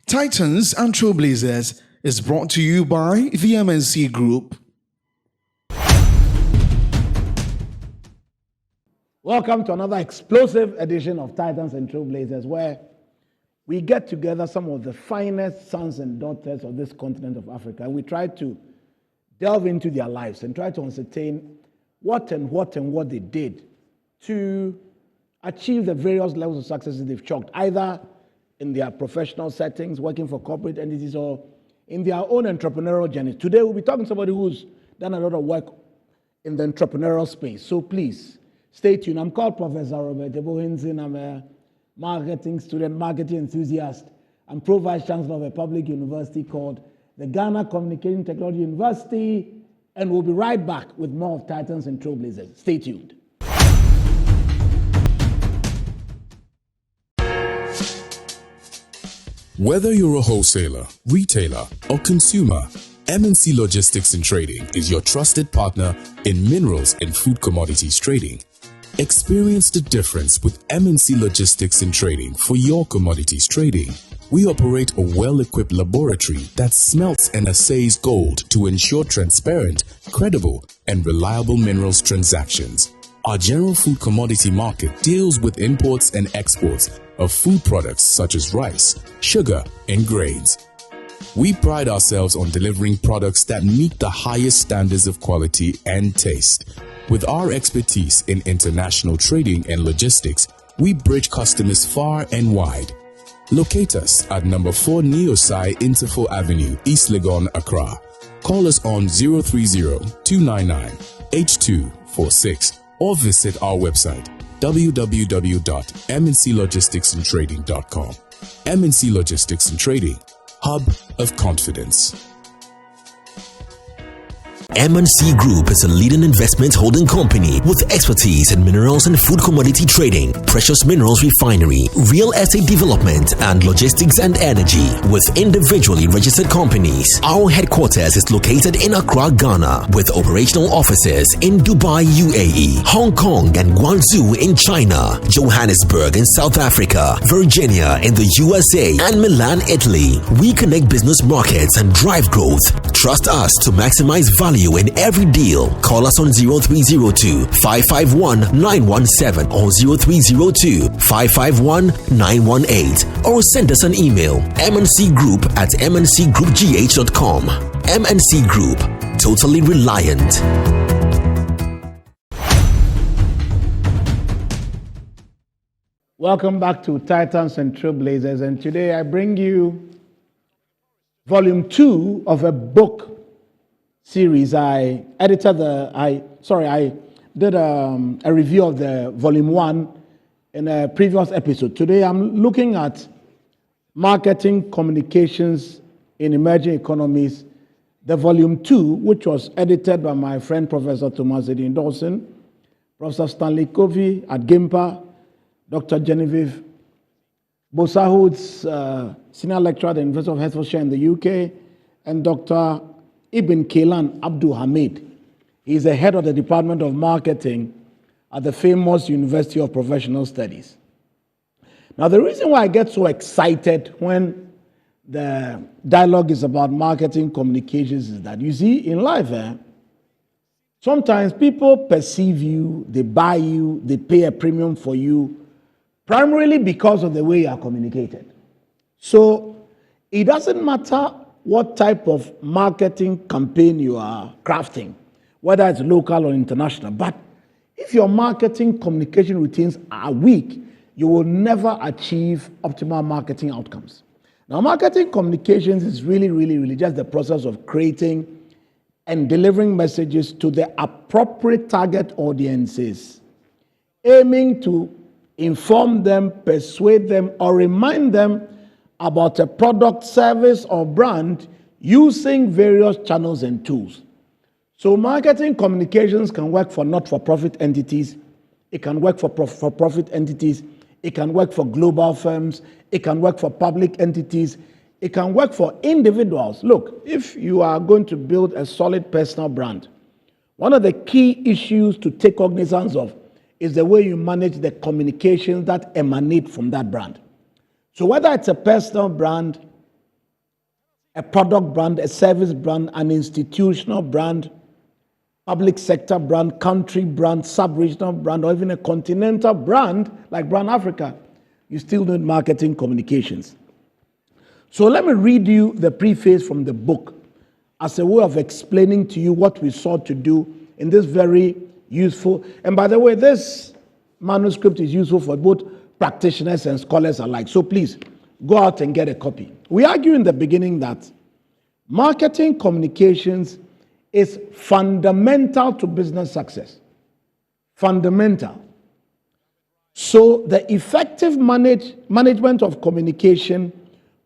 Titans and Trailblazers is brought to you by the MNC Group. Welcome to another explosive edition of Titans and Trailblazers, where we get together some of the finest sons and daughters of this continent of Africa, and we try to delve into their lives and try to ascertain what they did to achieve the various levels of successes they've chalked, either in their professional settings, working for corporate entities, or in their own entrepreneurial journey. Today, we'll be talking to somebody who's done a lot of work in the entrepreneurial space. So please, stay tuned. I'm called Professor Robert Ebohinzin. I'm a marketing student, marketing enthusiast. I'm Pro-Vice Chancellor of a public university called the Ghana Communication Technology University. And we'll be right back with more of Titans and Trailblazers. Stay tuned. Whether you're a wholesaler, retailer, or consumer, MNC Logistics and Trading is your trusted partner in minerals and food commodities trading. Experience the difference with MNC Logistics and Trading for your commodities trading. We operate a well-equipped laboratory that smelts and assays gold to ensure transparent, credible, and reliable minerals transactions. Our general food commodity market deals with imports and exports of food products such as rice, sugar, and grains. We pride ourselves on delivering products that meet the highest standards of quality and taste. With our expertise in international trading and logistics, we bridge customers far and wide. Locate us at number 4 Neosai Interfo Avenue, East Legon, Accra. Call us on 030-299-8246 or visit our website www.mnclogisticsandtrading.com. MNC Logistics and Trading, hub of confidence. MNC Group is a leading investment holding company with expertise in minerals and food commodity trading, precious minerals refinery, real estate development, and logistics and energy. With individually registered companies, our headquarters is located in Accra, Ghana, with operational offices in Dubai, UAE, Hong Kong, and Guangzhou in China, Johannesburg in South Africa, Virginia in the USA, and Milan, Italy. We connect business markets and drive growth. Trust us to maximize value in every deal. Call us on 0302-551-917 or 0302-551-918 or send us an email mncgroup@mncgroupgh.com. MNC Group, totally reliant. Welcome back to Titans and Trailblazers, and today I bring you Volume 2 of a book series. I did a review of the Volume 1 in a previous episode. Today I'm looking at marketing communications in emerging economies, the Volume 2, which was edited by my friend Professor Thomas Edin Dawson, Professor Stanley Covey at GIMPA, Dr. Genevieve Bosahud's senior lecturer at the University of Hertfordshire in the UK, and Dr. Ibn Kailan Abdul Hamid. He is the head of the Department of Marketing at the famous University of Professional Studies. Now, the reason why I get so excited when the dialogue is about marketing communications is that, you see, in life, sometimes people perceive you, they buy you, they pay a premium for you, primarily because of the way you are communicated. So it doesn't matter what type of marketing campaign you are crafting, whether it's local or international. But if your marketing communication routines are weak, you will never achieve optimal marketing outcomes. Now, marketing communications is really just the process of creating and delivering messages to the appropriate target audiences, aiming to inform them, persuade them, or remind them about a product, service, or brand using various channels and tools. So marketing communications can work for not-for-profit entities, it can work for for-profit entities, it can work for global firms, it can work for public entities, it can work for individuals. Look, if you are going to build a solid personal brand, one of the key issues to take cognizance of is the way you manage the communications that emanate from that brand. So whether it's a personal brand, a product brand, a service brand, an institutional brand, public sector brand, country brand, sub-regional brand, or even a continental brand like Brand Africa, you still need marketing communications. So let me read you the preface from the book as a way of explaining to you what we sought to do in this very useful. And by the way, this manuscript is useful for both practitioners and scholars alike. So please go out and get a copy. We argue in the beginning that marketing communications is fundamental to business success. Fundamental. So the effective management of communication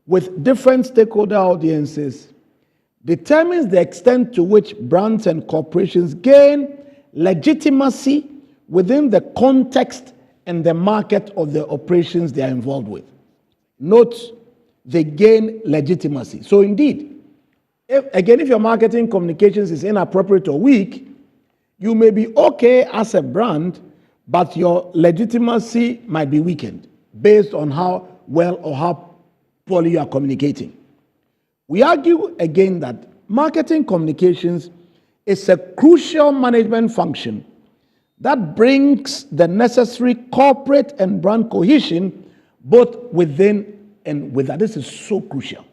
with different stakeholder audiences determines the extent to which brands and corporations gain legitimacy within the context and the market of the operations they are involved with. Note, they gain legitimacy. So indeed, if your marketing communications is inappropriate or weak, you may be okay as a brand, but your legitimacy might be weakened based on how well or how poorly you are communicating. We argue again that marketing communications is a crucial management function that brings the necessary corporate and brand cohesion both within and without. This is so crucial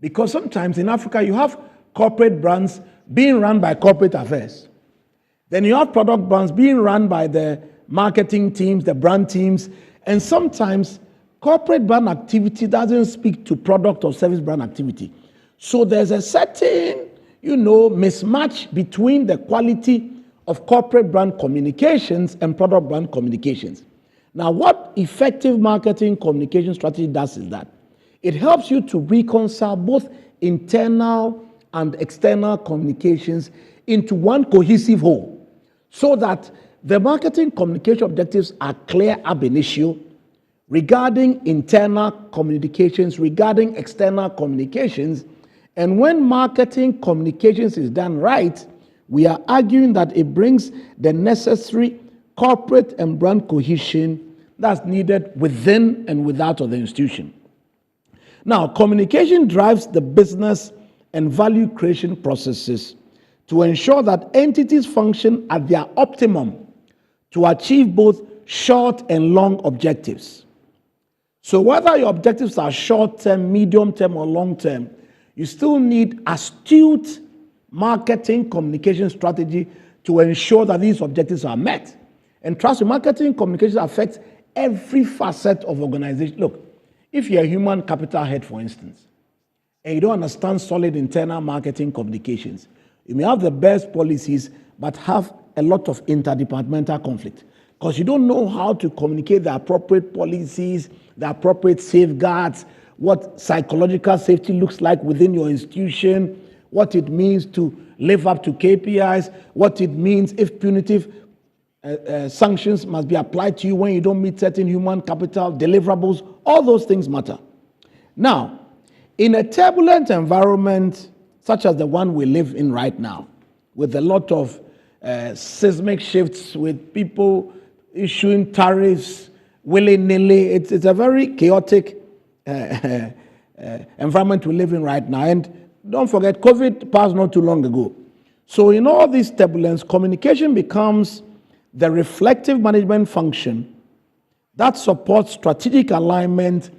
because sometimes in Africa you have corporate brands being run by corporate affairs. Then you have product brands being run by the marketing teams, the brand teams, and sometimes corporate brand activity doesn't speak to product or service brand activity. So there's a certain, mismatch between the quality of corporate brand communications and product brand communications. Now, what effective marketing communication strategy does is that it helps you to reconcile both internal and external communications into one cohesive whole, so that the marketing communication objectives are clear ab initio regarding internal communications, regarding external communications. And when marketing communications is done right, we are arguing that it brings the necessary corporate and brand cohesion that's needed within and without of the institution. Now, communication drives the business and value creation processes to ensure that entities function at their optimum to achieve both short and long objectives. So whether your objectives are short-term, medium-term, or long-term, you still need astute marketing communication strategy to ensure that these objectives are met. And trust me, marketing communication affects every facet of organization. Look, if you're a human capital head, for instance, and you don't understand solid internal marketing communications, you may have the best policies, but have a lot of interdepartmental conflict because you don't know how to communicate the appropriate policies, the appropriate safeguards, what psychological safety looks like within your institution, what it means to live up to KPIs, what it means if punitive sanctions must be applied to you when you don't meet certain human capital deliverables. All those things matter. Now, in a turbulent environment such as the one we live in right now, with a lot of seismic shifts, with people issuing tariffs willy-nilly, it's a very chaotic environment we live in right now. And don't forget, COVID passed not too long ago. So in all this turbulence, communication becomes the reflective management function that supports strategic alignment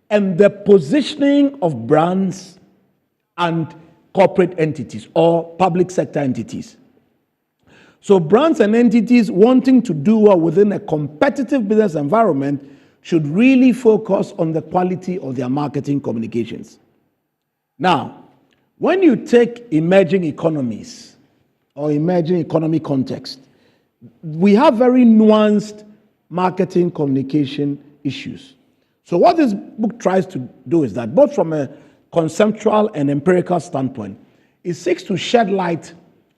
and the positioning of brands and corporate entities or public sector entities. So brands and entities wanting to do well within a competitive business environment should really focus on the quality of their marketing communications. Now, when you take emerging economies or emerging economy context, we have very nuanced marketing communication issues. So what this book tries to do is that both from a conceptual and empirical standpoint, it seeks to shed light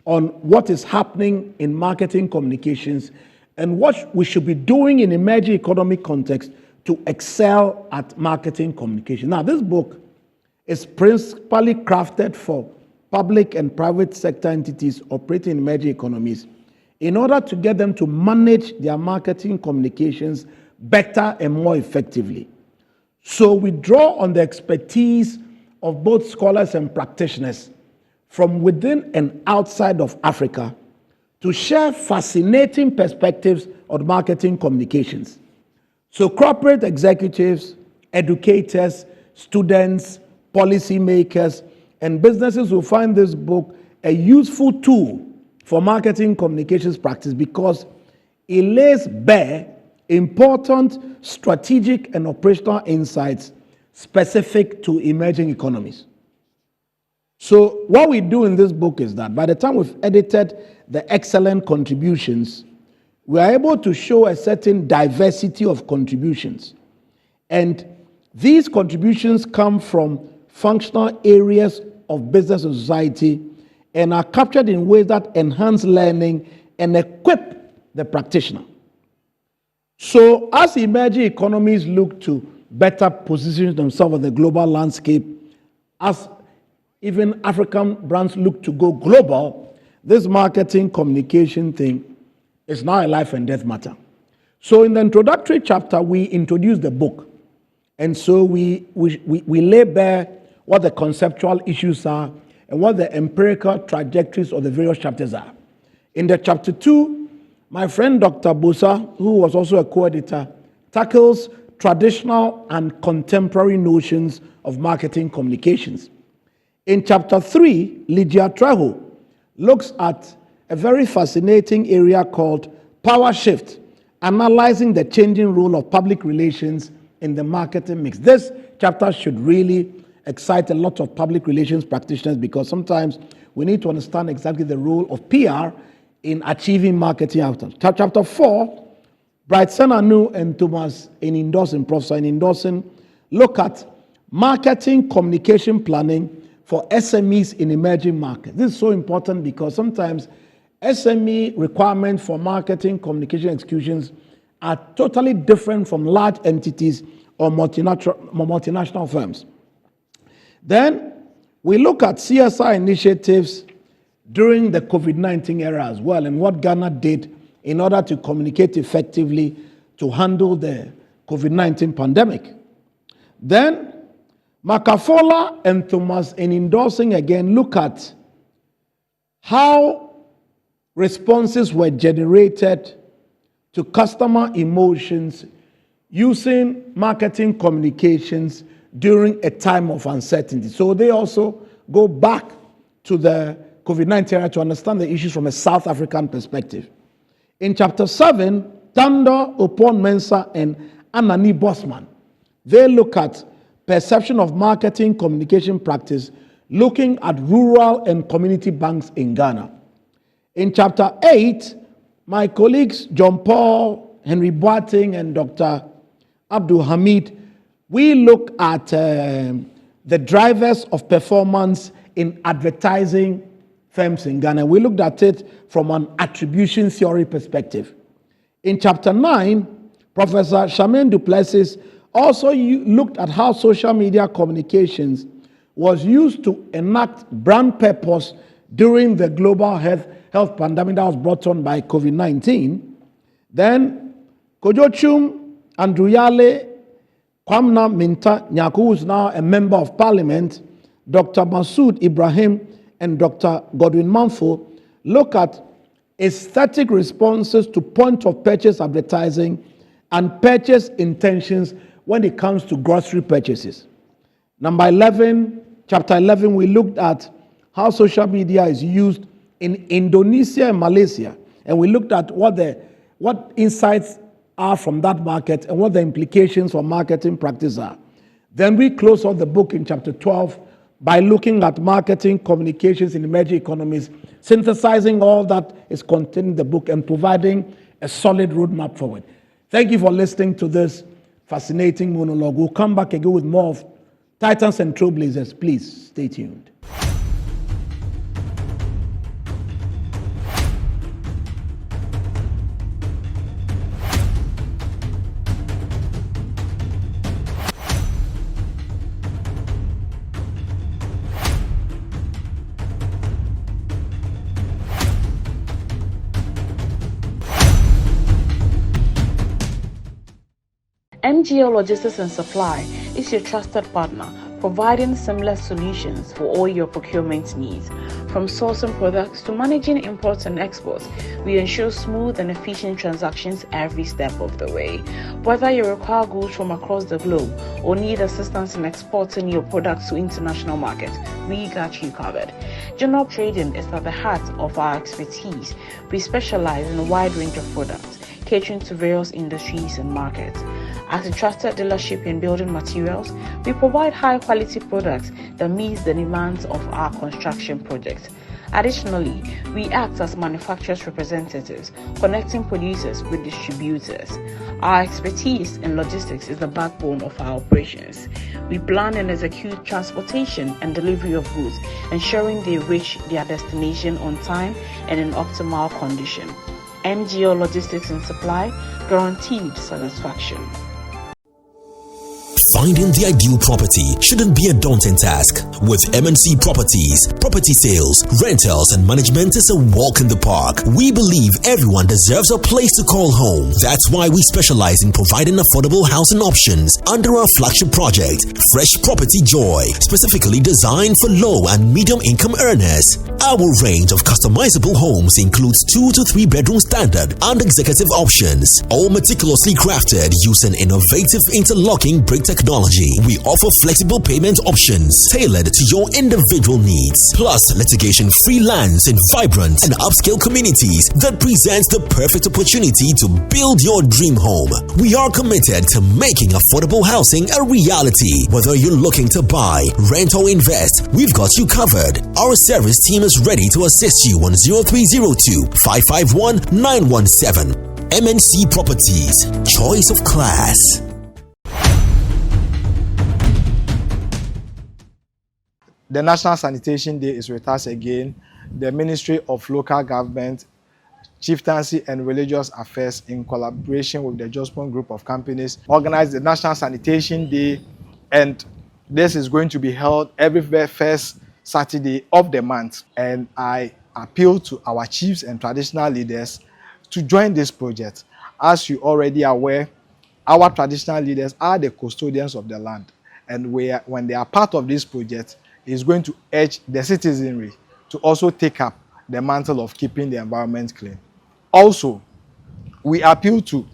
on what is happening in marketing communications and what we should be doing in emerging economic context to excel at marketing communication. Now, this book is principally crafted for public and private sector entities operating in emerging economies in order to get them to manage their marketing communications better and more effectively. So we draw on the expertise of both scholars and practitioners from within and outside of Africa to share fascinating perspectives on marketing communications. So corporate executives, educators, students, policymakers, and businesses will find this book a useful tool for marketing communications practice because it lays bare important strategic and operational insights specific to emerging economies. So what we do in this book is that by the time we've edited the excellent contributions, we are able to show a certain diversity of contributions. And these contributions come from functional areas of business and society and are captured in ways that enhance learning and equip the practitioner. So as emerging economies look to better position themselves on the global landscape, as even African brands look to go global, this marketing communication thing is now a life and death matter. So in the introductory chapter, we introduce the book. And so we lay bare what the conceptual issues are and what the empirical trajectories of the various chapters are. In the chapter 2, my friend Dr. Bosa, who was also a co-editor, tackles traditional and contemporary notions of marketing communications. In chapter 3, Lydia Trejo looks at a very fascinating area called power shift, analyzing the changing role of public relations in the marketing mix. This chapter should really excite a lot of public relations practitioners because sometimes we need to understand exactly the role of PR in achieving marketing outcomes. Chapter 4, Brightson Anu and Thomas Professor Indossen, look at marketing communication planning for SMEs in emerging markets. This is so important because sometimes SME requirements for marketing communication executions are totally different from large entities or multinational firms. Then we look at CSR initiatives during the COVID-19 era as well and what Ghana did in order to communicate effectively to handle the COVID-19 pandemic. Then Makafola and Thomas, in endorsing again, look at how responses were generated to customer emotions using marketing communications during a time of uncertainty. So they also go back to the COVID-19 era to understand the issues from a South African perspective. In chapter 7, Tando Opon Mensah and Anani Bosman, they look at perception of marketing communication practice, looking at rural and community banks in Ghana. In chapter 8, my colleagues John Paul, Henry Boateng, and Dr. Abdul Hamid, we look at the drivers of performance in advertising firms in Ghana. We looked at it from an attribution theory perspective. In chapter 9, Professor Charmaine Duplessis also looked at how social media communications was used to enact brand purpose during the global health pandemic that was brought on by COVID-19. Then Kojochum Andruyale Kwamna Minta Nyaku, who is now a member of parliament, Dr. Masood Ibrahim and Dr. Godwin Manfo look at aesthetic responses to point of purchase advertising and purchase intentions when it comes to grocery purchases. Number 11, chapter 11, we looked at how social media is used in Indonesia and Malaysia, and we looked at what insights are from that market and what the implications for marketing practice are. Then we close off the book in chapter 12 by looking at marketing communications in emerging economies, synthesizing all that is contained in the book and providing a solid roadmap forward. Thank you for listening to this fascinating monologue. We'll come back again with more of Titans and Trailblazers. Please stay tuned. MGL Logistics and Supply is your trusted partner, providing seamless solutions for all your procurement needs. From sourcing products to managing imports and exports, we ensure smooth and efficient transactions every step of the way. Whether you require goods from across the globe or need assistance in exporting your products to international markets, we got you covered. General trading is at the heart of our expertise. We specialize in a wide range of products, catering to various industries and markets. As a trusted dealership in building materials, we provide high-quality products that meet the demands of our construction projects. Additionally, we act as manufacturers' representatives, connecting producers with distributors. Our expertise in logistics is the backbone of our operations. We plan and execute transportation and delivery of goods, ensuring they reach their destination on time and in optimal condition. MGO Logistics and Supply, guaranteed satisfaction. Finding the ideal property shouldn't be a daunting task. With MNC Properties, property sales, rentals, and management is a walk in the park. We believe everyone deserves a place to call home. That's why we specialize in providing affordable housing options under our flagship project, Fresh Property Joy, specifically designed for low and medium income earners. Our range of customizable homes includes 2 to 3 bedroom standard and executive options, all meticulously crafted using innovative interlocking brick technology. We offer flexible payment options tailored to your individual needs, plus litigation-free lands in vibrant and upscale communities that presents the perfect opportunity to build your dream home. We are committed to making affordable housing a reality. Whether you're looking to buy, rent, or invest, we've got you covered. Our service team is ready to assist you on 0302 551 917. MNC Properties, choice of class. The National Sanitation Day is with us again. The Ministry of Local Government, Chieftaincy and Religious Affairs, in collaboration with the Jospon Group of Companies, organized the National Sanitation Day, and this is going to be held every first Saturday of the month. And I appeal to our chiefs and traditional leaders to join this project. As you already are aware, our traditional leaders are the custodians of the land, and when they are part of this project, is going to urge the citizenry to also take up the mantle of keeping the environment clean. Also, we appeal to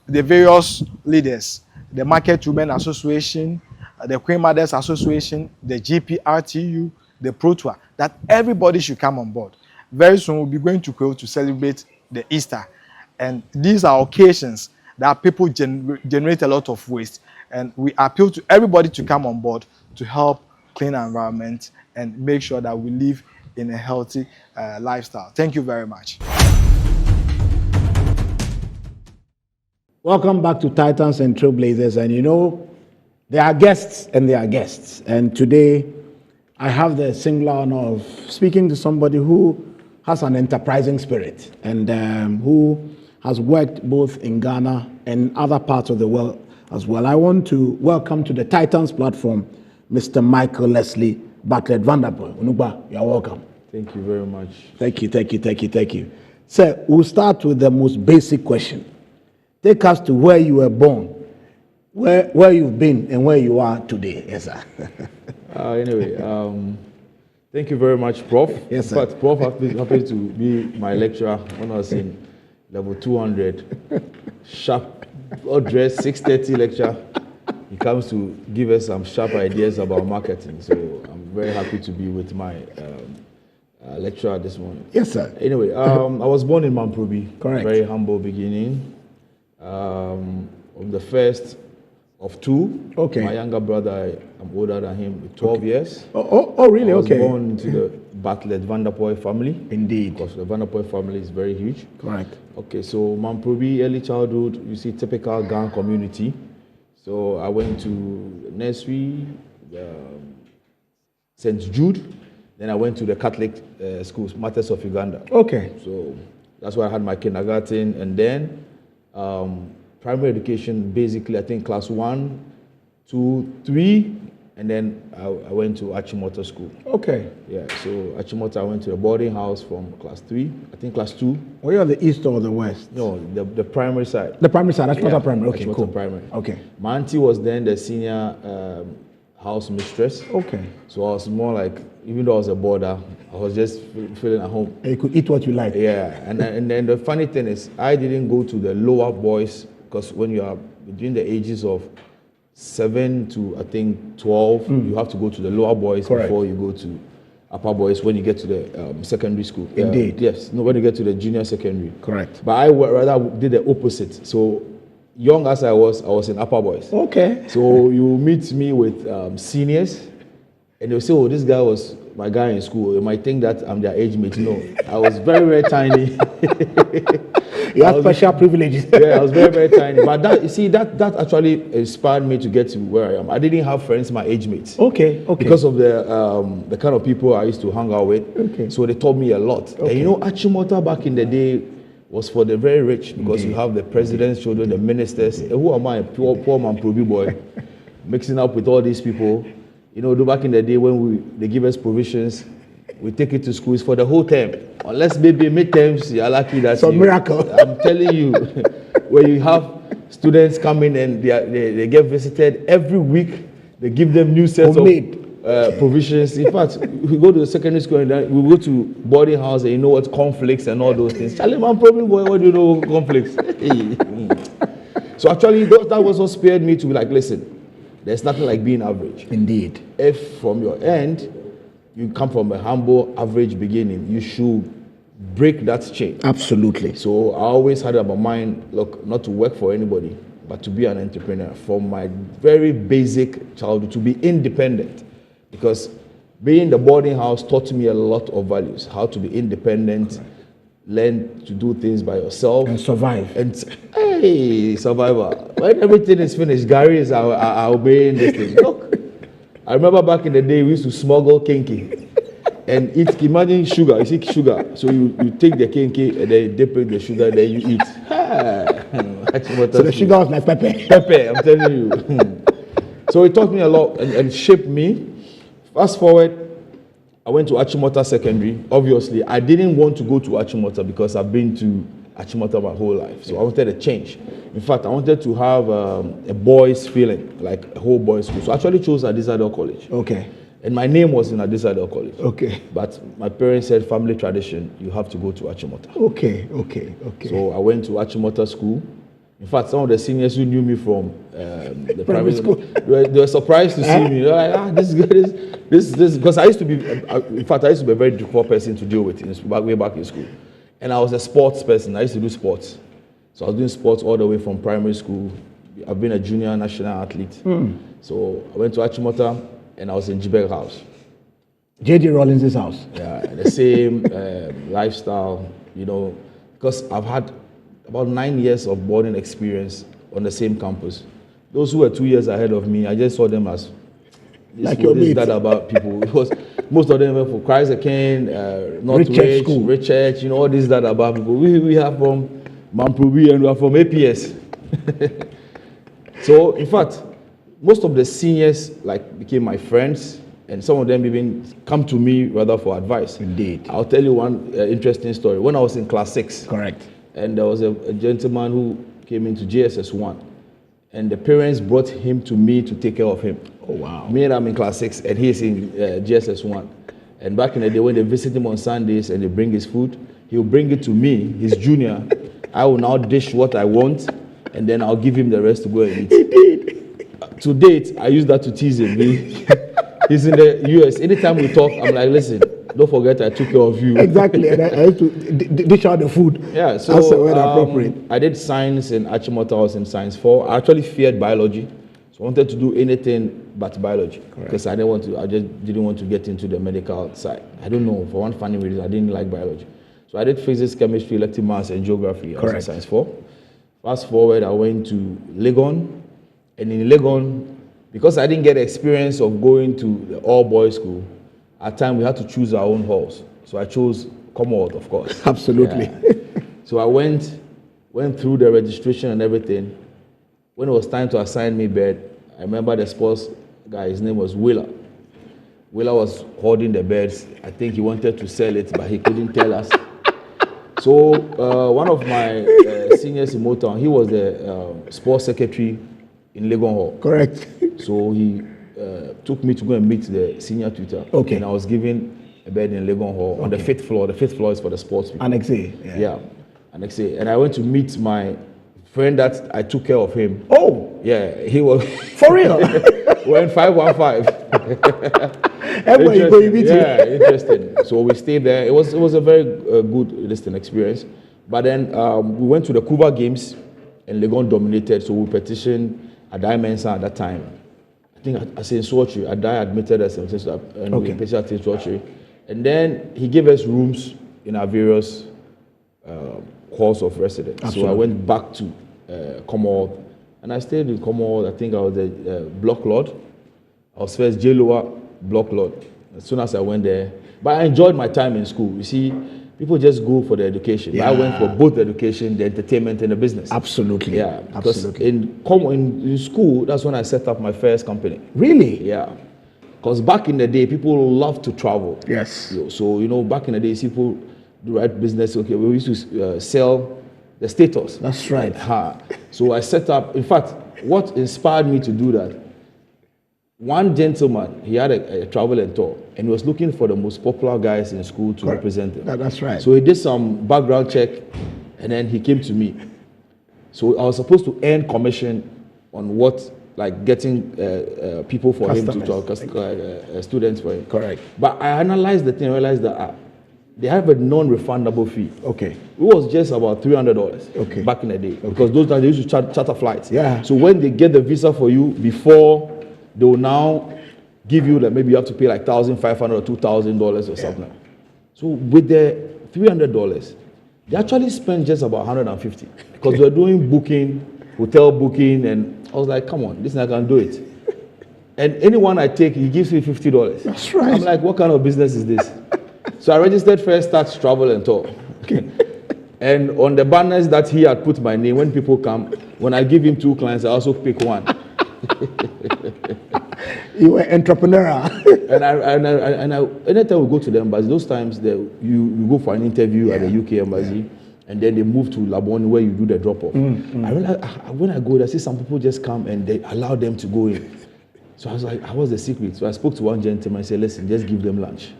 the various leaders, the Market Women Association, the Queen Mothers Association, the GPRTU, the ProTour, that everybody should come on board. Very soon we'll be going to Kwewo to celebrate the Easter. And these are occasions that people generate a lot of waste. And we appeal to everybody to come on board to help clean our environment and make sure that we live in a healthy lifestyle. Thank you very much. Welcome back to Titans and Trailblazers. And you know, there are guests and there are guests. And today, I have the singular honor of speaking to somebody who has an enterprising spirit and who has worked both in Ghana and other parts of the world as well. I want to welcome to the Titans platform Mr. Michael Leslie Bartlett Vanderpool. Unugba, you are welcome. Thank you very much. Thank you. Sir, we'll start with the most basic question. Take us to where you were born, where you've been, and where you are today. Yes, sir. Anyway, thank you very much, Prof. Yes, sir. But Prof happens to be my lecturer when I was in level 200. Sharp, all dressed, 6:30 lecture. He comes to give us some sharp ideas about marketing. So I'm very happy to be with my lecturer this morning. Yes, sir. Anyway, I was born in Mamprobi. Correct. Very humble beginning. I'm the first of 2. Okay. My younger brother, I'm older than him with 12 years. Oh, really? I was Okay. born into the Bartlett Vanderpool family. Indeed. Because the Vanderpool family is very huge. Correct. Okay, so Mamprobi, early childhood, you see typical Ghan community. So I went to nursery, St. Jude, then I went to the Catholic schools, Martyrs of Uganda. Okay. So that's where I had my kindergarten, and then primary education, basically, I think class 1, 2, 3, and then I went to Achimota School. Okay. Yeah, so Achimota, I went to a boarding house from class 3, I think class 2. Were you on the east or the west? No, the primary side. The primary side, Achimota primary. Okay, Achimota cool. primary. Okay. My auntie was then the senior house mistress. Okay. So I was more like, even though I was a boarder, I was just feeling at home. And you could eat what you like. Yeah, and then the funny thing is, I didn't go to the lower boys, because when you are between the ages of 7 to I think 12, you have to go to the lower boys before you go to upper boys when you get to the secondary school. Indeed. Yes, no, when you get to the junior secondary. Correct. But I rather did the opposite. So young as I was in upper boys. Okay. So you meet me with seniors, and they'll say, oh, this guy was my guy in school. You might think that I'm their age mate. No, I was very, very tiny. You have special privileges. Yeah, I was very, very tiny. But that, you see, that actually inspired me to get to where I am. I didn't have friends my age mates. Okay. Because of the kind of people I used to hang out with. Okay. So they taught me a lot. Okay. And you know, Achimota back in the day was for the very rich, because you have the president's children, the ministers. Who am I? Poor man, Proby boy, mixing up with all these people. You know, back in the day when they give us provisions, we take it to schools for the whole term. Unless maybe midterms, you're lucky that some miracle. I'm telling you, where you have students coming and they get visited every week, they give them new sets of provisions. In fact, we go to the secondary school and then we go to boarding house and you know what conflicts and all those things. Charlie man, probably boy, what do you know conflicts? So actually, that was what spared me to be like, listen, there's nothing like being average. Indeed. If from your end, you come from a humble, average beginning, you should break that chain. Absolutely. So I always had in my mind, look, not to work for anybody, but to be an entrepreneur. From my very basic childhood, to be independent. Because being in the boarding house taught me a lot of values. How to be independent, learn to do things by yourself. And survive. And hey, survivor. When everything is finished, Gary is obeying this thing. Look, I remember back in the day, we used to smuggle kinky and eat. Imagine sugar. You see sugar. So you take the kinky and then dip in the sugar, then you eat. So the sugar was like pepper. Pepper, I'm telling you. So it taught me a lot and shaped me. Fast forward, I went to Achimota Secondary. Obviously, I didn't want to go to Achimota because I've been to Achimota my whole life. So I wanted a change. In fact, I wanted to have a boys' feeling, like a whole boys' school. So I actually chose Adisadel College. Okay. And my name was in Adisadel College. Okay. But my parents said, family tradition, you have to go to Achimota. Okay. So I went to Achimota school. In fact, some of the seniors who knew me from the primary school, they were surprised to see me. They were like, this, because I used to be, in fact, I used to be a very difficult person to deal with way back in school. And I was a sports person. I used to do sports. So I was doing sports all the way from primary school. I've been a junior national athlete. So I went to Achimota and I was in Jibek House. J.D. Rollins' house. Yeah, the same lifestyle, you know, because I've had about 9 years of boarding experience on the same campus. Those who were 2 years ahead of me, I just saw them as like your mates. That about people. Because most of them were for Christ the King, Northridge, Rich Church, you know, all this, that about people. We have from Mamprobi and we are from APS. So, in fact, most of the seniors became my friends, and some of them even come to me rather for advice. Indeed. I'll tell you one interesting story. When I was in class 6, correct, and there was a gentleman who came into JSS 1, and the parents brought him to me to take care of him. Oh, wow. Me and I'm in class 6, and he's in JSS 1. And back in the day, when they visit him on Sundays and they bring his food, he'll bring it to me, his junior. I will now dish what I want, and then I'll give him the rest to go and eat. He did. To date, I use that to tease him. He's in the US. Anytime we talk, I'm like, listen, don't forget I took care of you. Exactly, and I have to dish out the food. Yeah, so that's when appropriate. I did science in Achimota. I was in science 4. I actually feared biology, so I wanted to do anything but biology because I just didn't want to get into the medical side. I don't know, for one funny reason, I didn't like biology. So I did physics, chemistry, elective maths, and geography. I was in science 4. Fast forward, I went to Legon, and in Legon, because I didn't get the experience of going to the all-boys school, at times we had to choose our own halls. So I chose Commonwealth, of course. Absolutely. Yeah. So I went through the registration and everything. When it was time to assign me bed, I remember the sports guy, his name was Willa. Willa was holding the beds. I think he wanted to sell it, but he couldn't tell us. So one of my seniors in Motown, he was the sports secretary in Legon Hall. Correct. So he took me to go and meet the senior tutor. Okay. And I was given a bed in Legon Hall on the 5th floor. The 5th floor is for the sports people. Annex A. Yeah. Annex A. And I went to meet my friend that I took care of him. Oh. Yeah, he was. For real? We're in 515. Everywhere you go, you meet Yeah, interesting. So we stayed there. It was a very good listening experience. But then we went to the Cuba Games and Legon dominated. So we petitioned Adai Mensah at that time. I think I said Sochi. Adai admitted us and we petitioned Sochi. And then he gave us rooms in our various halls of residence. Absolutely. So I went back to Commonwealth. And I stayed in Commonwealth. I think I was the block lord. I was first J-Lower block lord as soon as I went there. But I enjoyed my time in school. You see, people just go for the education. Yeah. I went for both the education, the entertainment, and the business. Absolutely. Yeah. Because in school, that's when I set up my first company. Really? Yeah. Because back in the day, people love to travel. Yes. So, back in the day, people do right business. Okay, we used to sell the status. That's right. So I set up, in fact, what inspired me to do that, one gentleman, he had a travel and tour, and he was looking for the most popular guys in school to represent him. That's right. So he did some background check, and then he came to me. So I was supposed to earn commission on what, like getting people for him to talk, students for him. Correct. But I analyzed the thing, realized that they have a non-refundable fee. Okay. It was just about $300. Okay. Back in the day, because those times they used to charter flights. Yeah. So when they get the visa for you, before they will now give you, like, maybe you have to pay like $1,500 or $2,000 or something. So with the $300, they actually spent just about $150 because we're doing booking, hotel booking, and I was like, come on, this I can do it. And anyone I take, he gives me $50. That's right. I'm like, what kind of business is this? So I registered First Start Travel and Tour. Okay. And on the banners that he had put my name, when people come, when I give him 2 clients, I also pick one. You were entrepreneurial. and I anytime we go to the embassy, those times you go for an interview at the UK embassy, and then they move to Labone where you do the drop off. I realized when I go there, I see some people just come and they allow them to go in. So I was like, what's the secret? So I spoke to one gentleman and said, listen, just give them lunch.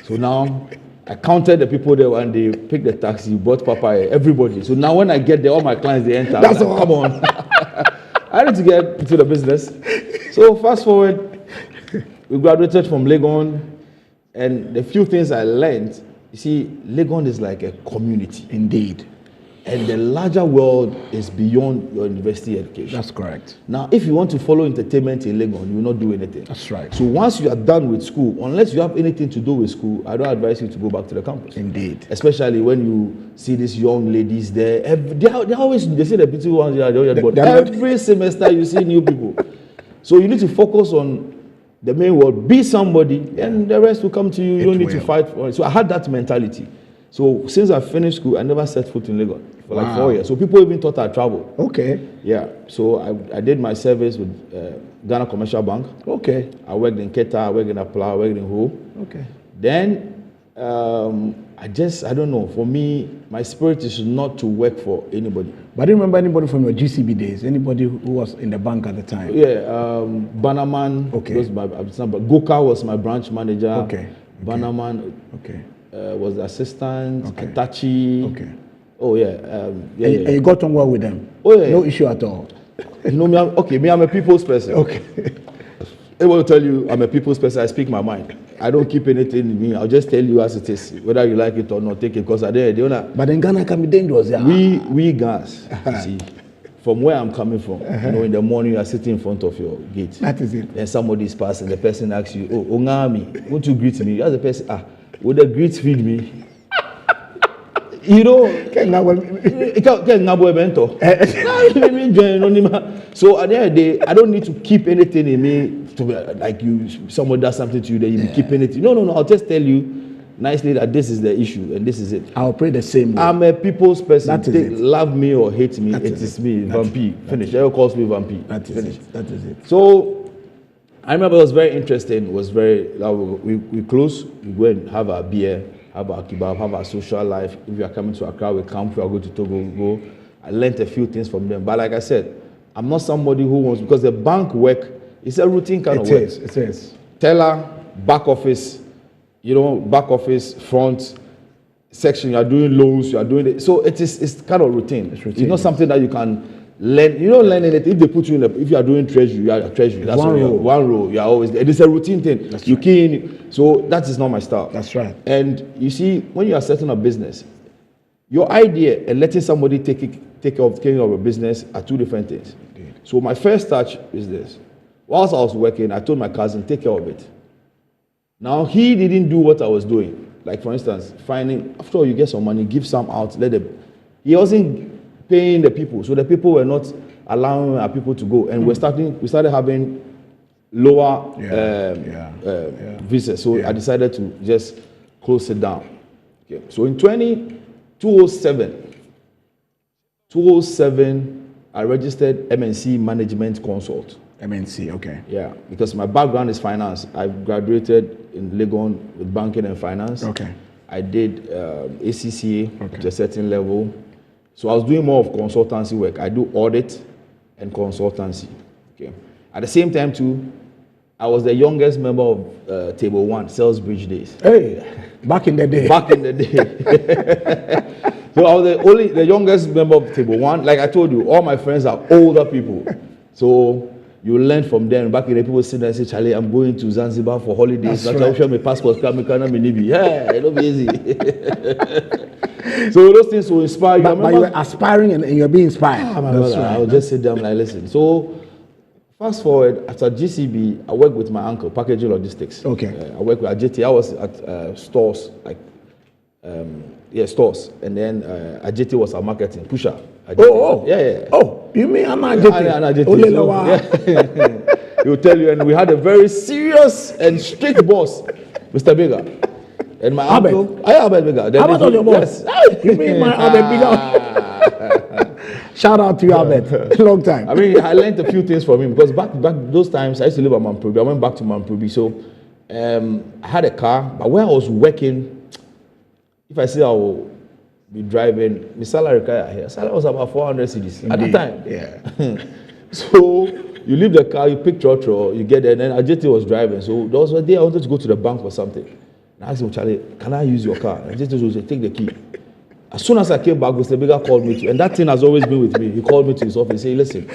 So now I counted the people there and they picked the taxi, bought papaya, everybody. So now when I get there, all my clients, they enter. That's like, come on. I need to get into the business. So fast forward, we graduated from Legon, and the few things I learned, you see, Legon is like a community. Indeed. And the larger world is beyond your university education. That's correct. Now, if you want to follow entertainment in Legon, you will not do anything. That's right. So once you are done with school, unless you have anything to do with school, I don't advise you to go back to the campus. Indeed. Especially when you see these young ladies there. They say the beautiful ones there, but every semester you see new people. So you need to focus on the main world, be somebody, and the rest will come to you. You don't need to fight for it. So I had that mentality. So since I finished school, I never set foot in Lagos for like 4 years. So people even thought I traveled. Okay. Yeah. So I did my service with Ghana Commercial Bank. Okay. I worked in Keta, I worked in Apla, I worked in Ho. Okay. Then I don't know. For me, my spirit is not to work for anybody. But do you remember anybody from your GCB days? Anybody who was in the bank at the time? Yeah. Bannerman. Okay. Was Goka was my branch manager. Okay. Bannerman. Okay. Was the assistant. Okay. Atachi. Okay. Oh yeah. And you got on well with them? Oh yeah. No issue at all? You know me, I'm a people's person. Okay. I will tell you, I'm a people's person. I speak my mind. I don't keep anything in me. I'll just tell you as it is, whether you like it or not. Take it because I did. But in Ghana can be dangerous. Yeah. We guys, see, from where I'm coming from, in the morning you are sitting in front of your gate. That is it. Then somebody is passing. The person asks you, "Oh, Ongami, won't you greet me?" You ask the person, would the greet feed me? You know, so at the end of the day, I don't need to keep anything in me to be like someone does something to you, then you keep anything. No. I'll just tell you nicely that this is the issue and this is it. I'll pray the same way. I'm a people's person. That is it. Love me or hate me, it is me. That's Vampy. Finish. Everyone calls me Vampy. That is Finish. it. That is it. So I remember it was very interesting. It was very, we close, we go and have our beer, have our kebab, have our social life. If we are coming to Accra, we camp, we are going to Togo, we go. I learned a few things from them. But like I said, I'm not somebody who wants, because the bank work It's a routine kind of work. It is. Teller, back office, back office, front section. You are doing loans. You are doing it. So it's kind of routine. It's not something that you can learn. You don't learn anything. If they put you if you are doing treasury, you are treasury. That's one row. You are always. It is a routine thing. That's you right. key in. So that is not my style. That's right. And you see, when you are setting up business, your idea and letting somebody take care of a business are two different things. Indeed. So my first touch is this. Whilst I was working, I told my cousin, take care of it. Now, he didn't do what I was doing. Like, for instance, after all, you get some money, give some out, let them. He wasn't paying the people. So the people were not allowing our people to go. And we started having lower visas. So I decided to just close it down. Okay. So in 2007, I registered MNC Management Consult. MNC, okay. Yeah, because my background is finance. I graduated in Legon with banking and finance. Okay. I did ACCA to a certain level. So I was doing more of consultancy work. I do audit and consultancy. Okay. At the same time too, I was the youngest member of Table 1, Sales Bridge days. Hey, back in the day. So I was the youngest member of Table 1. Like I told you, all my friends are older people. So you learn from them. Back in the people sit there and say, Charlie, I'm going to Zanzibar for holidays. That's right. I'll show my passport. Yeah, it'll be easy. So those things will inspire you. But you were aspiring and you're being inspired. Right. I'll just sit down and listen. So fast forward, after GCB, I worked with my uncle, packaging logistics. Okay. I worked with Ajeti. I was at stores, stores. And then Ajeti was our marketing pusher. Yeah. Oh, you mean I'm Ajeti? He will tell you, and we had a very serious and strict boss, Mr. Bega. And my uncle, Albert Bega. Albert was your boss? Yes. You mean my Albert Bega? Shout out to you, Albert. Long time. I mean, I learned a few things from him because back those times I used to live at Mamprobi. I went back to Mamprobi, so I had a car. But where I was working, if I say I will be driving, my salary here, salary was about 400 cedis at the time. Yeah. So you leave the car, you pick Trotro, you get there, and then Ajeti was driving. So there was a day I wanted to go to the bank for something. And I asked him, Charlie, can I use your car? And Ajeti said, take the key. As soon as I came back, Mr. Bega called me to, and that thing has always been with me. He called me to his office and said, listen,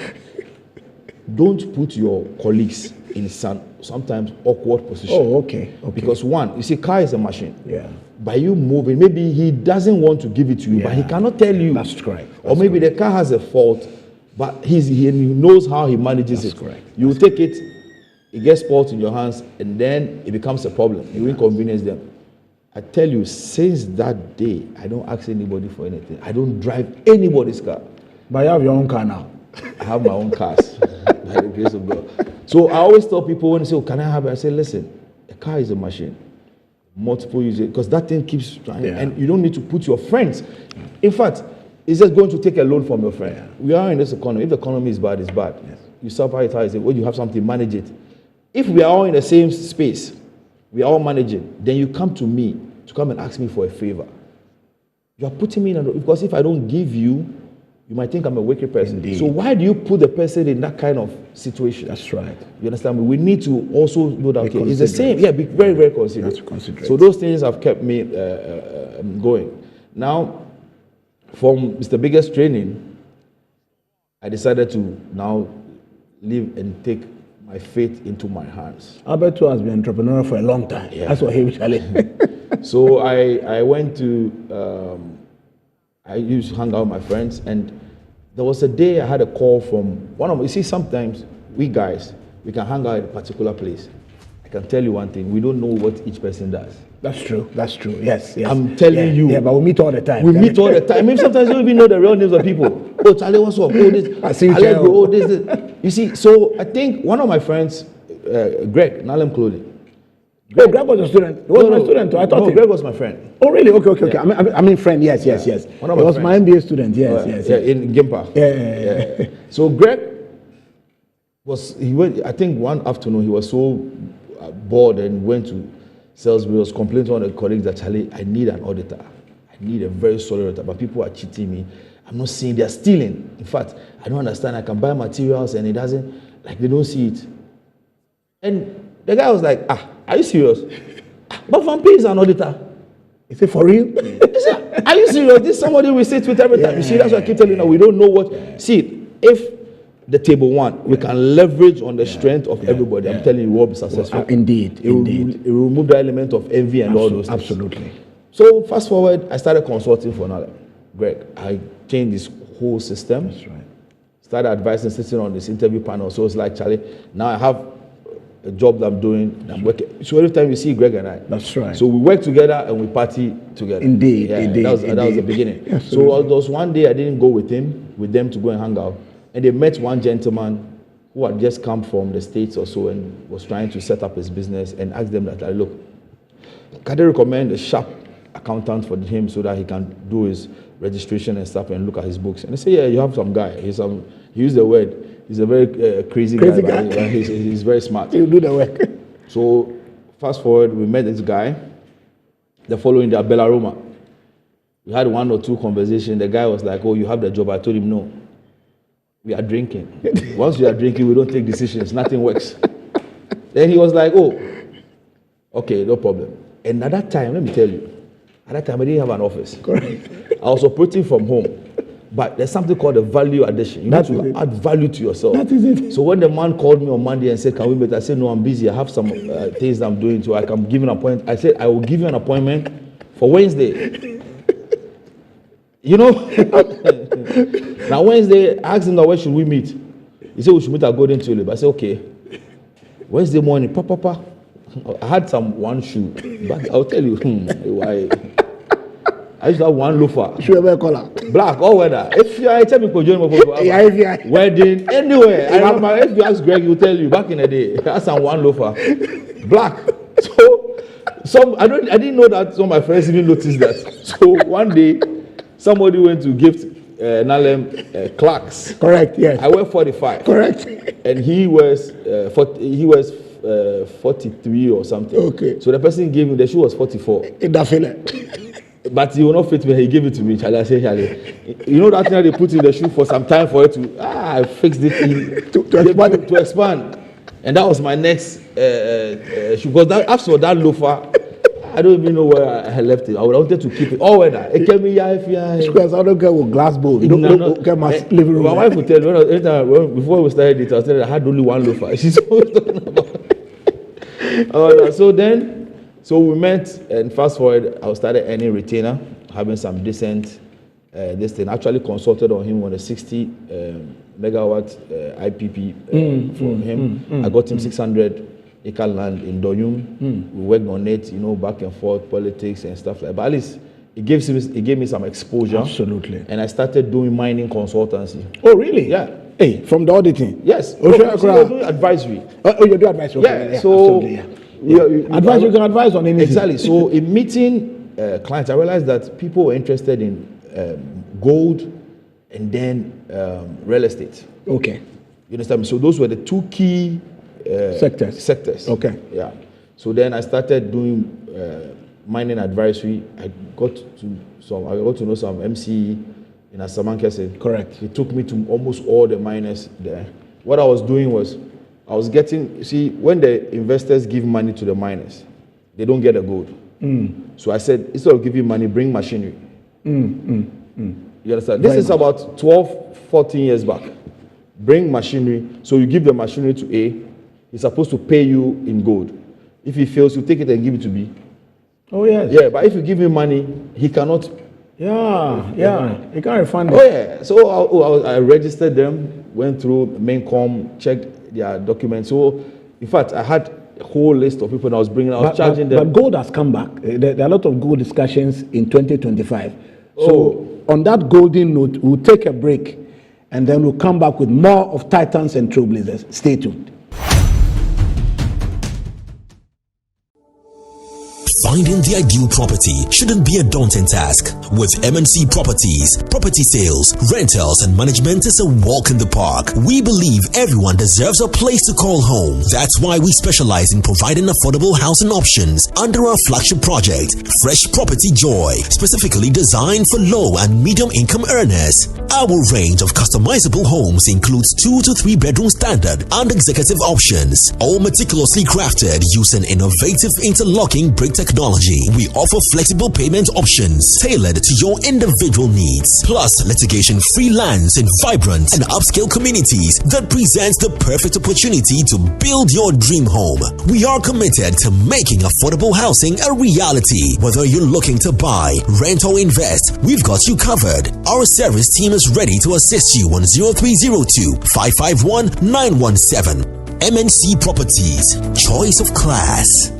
don't put your colleagues in sometimes awkward position. Oh, okay. Because one, you see, car is a machine. Yeah. By you moving, maybe he doesn't want to give it to you, but he cannot tell you. That's correct. Or maybe the car has a fault, but he knows how he manages it. That's correct. You take it, it gets spoiled in your hands, and then it becomes a problem. You inconvenience them. I tell you, since that day, I don't ask anybody for anything. I don't drive anybody's car. But you have your own car now. I have my own cars, by the grace of God. So I always tell people when they say, oh, can I have it? I say, listen, a car is a machine. Multiple users, because that thing keeps trying, and you don't need to put your friends. In fact, it's just going to take a loan from your friend. Yeah. We are in this economy. If the economy is bad, it's bad. Yes. You suffer it, I say, well, you have something, manage it. If we are all in the same space, we are all managing, then you come to me to come and ask me for a favor. You are putting me in because if I don't give you, you might think I'm a wicked person. Indeed. So why do you put the person in that kind of situation? That's right. You understand me? We need to also know that okay, it's the same. Yeah, be very, very considerate. So those things have kept me going. Now, from Mr. Biggest training, I decided to now live and take my fate into my hands. Albert has been an entrepreneur for a long time. Yeah. That's what he was telling. So I went to. I used to hang out with my friends, and there was a day I had a call from one of them. You see, sometimes we guys, we can hang out at a particular place. I can tell you one thing, we don't know what each person does. That's true. Yes. I'm telling you. Yeah, but we meet all the time. We meet all the time. I mean, sometimes you don't even know the real names of people. Oh, Charlie, what's up? Oh, this. I see Allegro, oh, this. You see, so I think one of my friends, Greg, Nalem Clothing. Greg was a student. He was my student. I thought Greg was my friend. Oh, really? Okay. Yeah. I mean, friend. Yes. He was my MBA student. Yes. Yeah, in Gimpa. Yeah. So Greg I think one afternoon he was so bored and went to Salisbury, was complaining to one of the colleagues that, Charlie, I need an auditor. I need a very solid auditor, but people are cheating me. I'm not seeing, they're stealing. In fact, I don't understand. I can buy materials and it doesn't, like they don't see it. And the guy was like, are you serious? But Van P is an auditor. He said, for real? He said, are you serious? This is somebody we sit with every time. You see, that's what I keep telling you. We don't know what. See, if the table won, we can leverage on the strength of everybody. I'm telling you, we'll be successful. Indeed. It will remove the element of envy and all those things. Absolutely. So fast forward, I started consulting for another. Greg, I changed this whole system. That's right. Started advising, sitting on this interview panel. So it's like, Charlie, now I have a job that I'm doing. I'm working. So every time you see Greg and I. That's right. So we work together and we party together. Indeed, Yeah, indeed. That was the beginning. Yes, So there was one day I didn't go with them to go and hang out. And they met one gentleman who had just come from the States or so and was trying to set up his business, and asked them that, look, can they recommend a sharp accountant for him so that he can do his registration and stuff and look at his books? And they say, yeah, you have some guy. He used the word, he's a very crazy guy. But he's very smart. He'll do the work. So fast forward, we met this guy. The following day, Bella Roma. We had 1 or 2 conversations. The guy was like, oh, you have the job. I told him, no. We are drinking. Once we are drinking, we don't take decisions. Nothing works. Then he was like, oh, okay, no problem. And at that time, let me tell you, at that time, I didn't have an office. Correct. I was operating from home. But there's something called a value addition. You need to add value to yourself. That is it. So when the man called me on Monday and said, can we meet? I said, no, I'm busy. I have some things I'm doing, so I can give you an appointment. I said, I will give you an appointment for Wednesday. You know? Now Wednesday, I asked him, where should we meet? He said, we should meet at Golden Tulip. I said, okay. Wednesday morning, papa. I had one shoe, but I'll tell you why. I used to have one loafer. Shoe ever color. Black, all weather. If you are a champion, wedding, anywhere. I remember if you ask Greg, he'll tell you back in the day. I had one loafer. Black. So I didn't know that some of my friends even noticed that. So one day, somebody went to gift Nalem Clarks. Correct, yes. I wear 45. Correct. And he was 43 or something. Okay. So the person gave me, the shoe was 44. In that feeling. But he will not fit me. He gave it to me. Charlie, I said, Charlie, you know that thing that they put in the shoe for some time for it to, I fixed it to expand. And that was my next shoe. Because after that loafer, I don't even know where I left it. I wanted to keep it all weather. It came me Squares, I don't get with glass bowl. You don't get my living room. My wife would tell me, before we started it, I was telling her I had only one loafer. She's always talking about. So we met, and fast forward, I started earning retainer, having some decent this thing. I actually consulted on him on a 60 megawatt IPP for him. I got him 600 acre land in Doyum. We worked on it, back and forth, politics and stuff like that. But at least it gave me some exposure. Absolutely. And I started doing mining consultancy. Oh, really? Yeah. Hey, from the auditing? Yes. Oh, you're doing advisory. Oh, you do advisory? Okay. Yeah. So advice, you can advise on anything. Exactly. So in meeting clients, I realized that people were interested in gold and then real estate. Okay. You understand me? So those were the 2 key sectors. Okay. Yeah. So then I started doing mining advisory. I got to know some MC in Asamankese. Correct. He took me to almost all the miners there. What I was doing was, I was getting, when the investors give money to the miners, they don't get the gold. So I said, instead of giving money, bring machinery. You understand? This is about 12, 14 years back. Bring machinery. So you give the machinery to A. He's supposed to pay you in gold. If he fails, you take it and give it to B. Oh, yes. Yeah, but if you give him money, he cannot. Yeah. He can't refund it. Oh, yeah. So I registered them, went through Maincom, checked their documents. So, in fact, I had a whole list of people that I was bringing. I was charging them. But gold has come back. There are a lot of gold discussions in 2025. So, on that golden note, we'll take a break and then we'll come back with more of Titans and Trailblazers. Stay tuned. Finding the ideal property shouldn't be a daunting task. With MNC Properties, property sales, rentals, and management is a walk in the park. We believe everyone deserves a place to call home. That's why we specialize in providing affordable housing options under our flagship project, Fresh Property Joy, specifically designed for low and medium income earners. Our range of customizable homes includes 2 to 3 bedroom standard and executive options, all meticulously crafted using innovative interlocking brick technology. We offer flexible payment options tailored to your individual needs, plus litigation-free lands in vibrant and upscale communities that presents the perfect opportunity to build your dream home. We are committed to making affordable housing a reality. Whether you're looking to buy, rent, or invest, we've got you covered. Our service team is ready to assist you on 0302 551 917. MNC Properties, choice of class.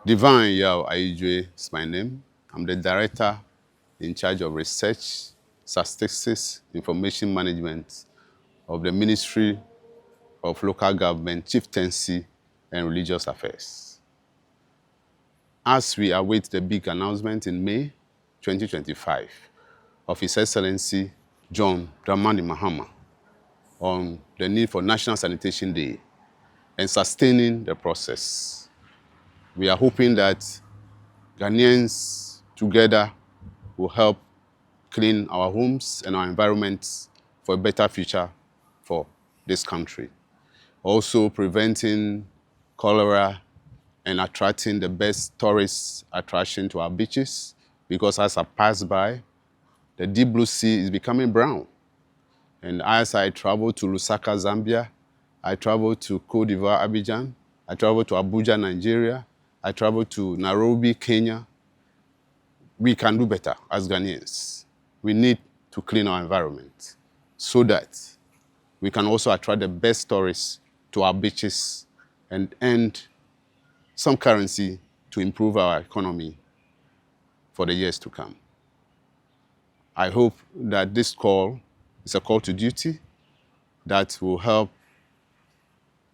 Divine Yao Aijwe is my name. I'm the director in charge of research, statistics, information management of the Ministry of Local Government, Chieftaincy, and Religious Affairs. As we await the big announcement in May 2025 of His Excellency John Dramani Mahama on the need for National Sanitation Day and sustaining the process, we are hoping that Ghanaians together will help clean our homes and our environments for a better future for this country. Also preventing cholera and attracting the best tourist attraction to our beaches, because as I pass by, the deep blue sea is becoming brown. And as I travel to Lusaka, Zambia, I travel to Cote d'Ivoire, Abidjan, I travel to Abuja, Nigeria, I travel to Nairobi, Kenya. We can do better as Ghanaians. We need to clean our environment so that we can also attract the best tourists to our beaches and earn some currency to improve our economy for the years to come. I hope that this call is a call to duty that will help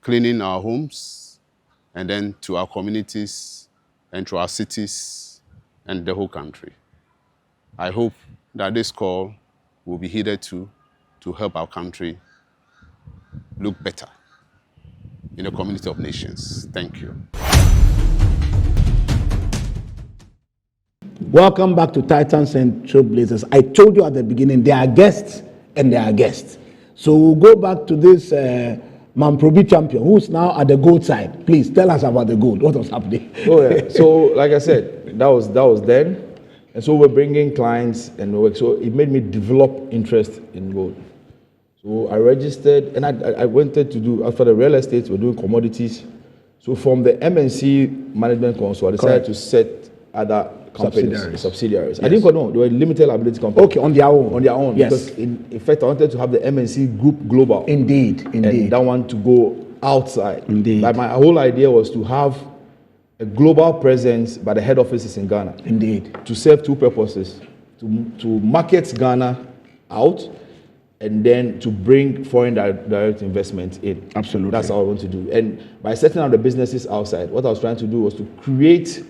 cleaning our homes and then to our communities and to our cities and the whole country. I hope that this call will be heeded to help our country look better in the community of nations. Thank you. Welcome back to Titans and Trailblazers. I told you at the beginning, they are guests and they are guests. So we'll go back to this Mamprobi champion who's now at the gold side. Please tell us about the gold. What was happening? Oh yeah. So like I said, that was then, and so we're bringing clients and work. So it made me develop interest in gold. So I registered and I wanted to do, after the real estate, we're doing commodities. So from the MNC Management Council, I decided to set other companies, subsidiaries. Yes. I didn't know they were limited liability companies. Okay, on their own. Yes. Because in fact, I wanted to have the MNC Group Global. Indeed. And that one to go outside. Indeed. Like my whole idea was to have a global presence, but the head office is in Ghana. Indeed. To serve two purposes: to market Ghana out, and then to bring foreign direct investment in. Absolutely. That's how I want to do. And by setting up the businesses outside, what I was trying to do was to create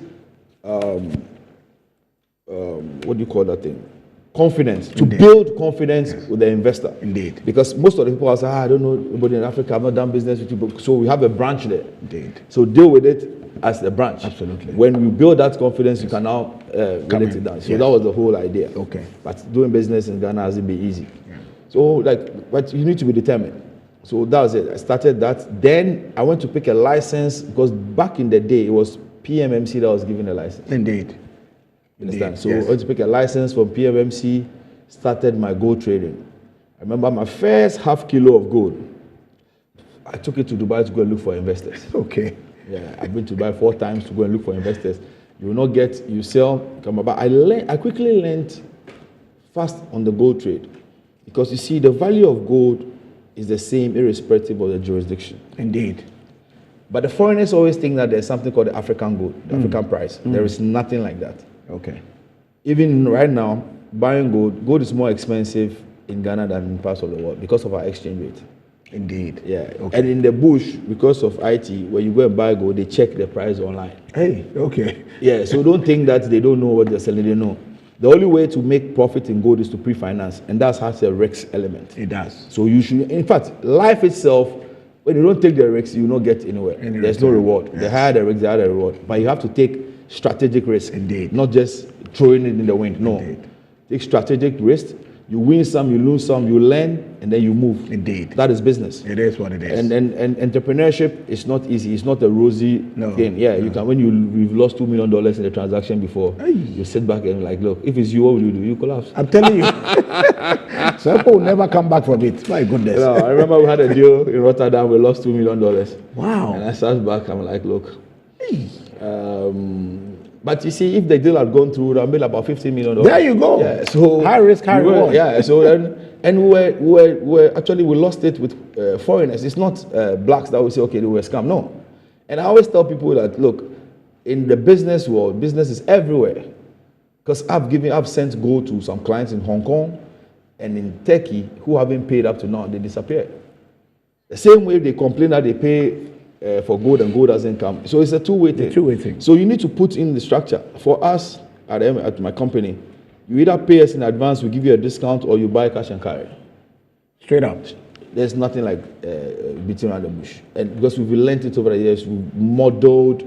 what do you call that thing? Confidence. To build confidence with the investor. Indeed. Because most of the people are saying, I don't know anybody in Africa, I've not done business with you. So we have a branch there. Indeed. So deal with it as a branch. Absolutely. When you build that confidence, you can now relate it down. So that was the whole idea. Okay. But doing business in Ghana hasn't been easy. Yeah. So but you need to be determined. So that was it. I started that. Then I went to pick a license because back in the day, it was PMMC that was giving a license. Indeed. You understand? So I went to pick a license from PMMC, started my gold trading. I remember my first half kilo of gold. I took it to Dubai to go and look for investors. Okay. Yeah, I've been to Dubai 4 times to go and look for investors. You will not get, you sell, come about. I quickly learned fast on the gold trade. Because you see, the value of gold is the same irrespective of the jurisdiction. Indeed. But the foreigners always think that there's something called the African gold, the African price. There is nothing like that. Okay. Even right now, buying gold is more expensive in Ghana than in parts of the world because of our exchange rate. Indeed. Yeah. Okay. And in the bush, because of IT, when you go and buy gold, they check the price online. Hey, okay. Yeah, so don't think that they don't know what they're selling, they know. The only way to make profit in gold is to pre-finance, and that has a risk element. It does. So you should, in fact, life itself, when you don't take the risks, you will not get anywhere. There's no reward. Yes. The higher the risks, the higher the reward. But you have to take strategic risk. Indeed. Not just throwing it in the wind. No. Indeed. Take strategic risk. You win some, you lose some, you learn, and then you move. Indeed. That is business. It is what it is. And entrepreneurship is not easy. It's not a rosy game. Yeah, you can. When you've lost $2 million in a transaction before, you sit back and like, look, if it's you, what will you do? You collapse. I'm telling you, some people will never come back from it. My goodness. No, I remember we had a deal in Rotterdam. We lost $2 million. Wow. And I sat back. I'm like, look. But you see, if the deal had gone through, I made about $15 million. There you go. Yeah, so high risk, high reward. Yeah. So and we lost it with foreigners. It's not blacks that will say, okay, they were scam. No. And I always tell people that, look, in the business world, business is everywhere. Because I've sent gold to some clients in Hong Kong and in Turkey who haven't paid up to now. They disappeared. The same way they complain that they pay for gold and gold doesn't come. So it's a two-way thing. So you need to put in the structure. For us at my company, you either pay us in advance, we give you a discount, or you buy cash and carry. Straight up. There's nothing like beating around the bush. And because we've learned it over the years, we've modeled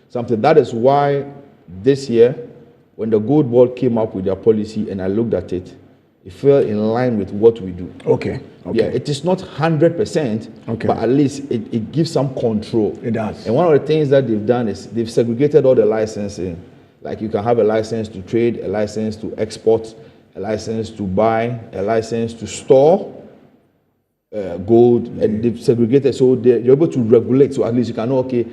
something. That is why this year, when the gold board came up with their policy and I looked at it, it fell in line with what we do. Okay. Yeah, it is not 100%, but at least it gives some control. It does. And one of the things that they've done is they've segregated all the licensing. Like you can have a license to trade, a license to export, a license to buy, a license to store gold, and they've segregated so you're able to regulate. So at least you can know, okay,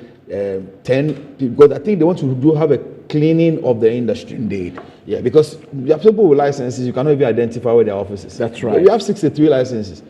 10, because I think they want to have a cleaning of the industry. Indeed. Yeah, because you have people with licenses, you cannot even identify where their office is. That's right. You have 63 licenses.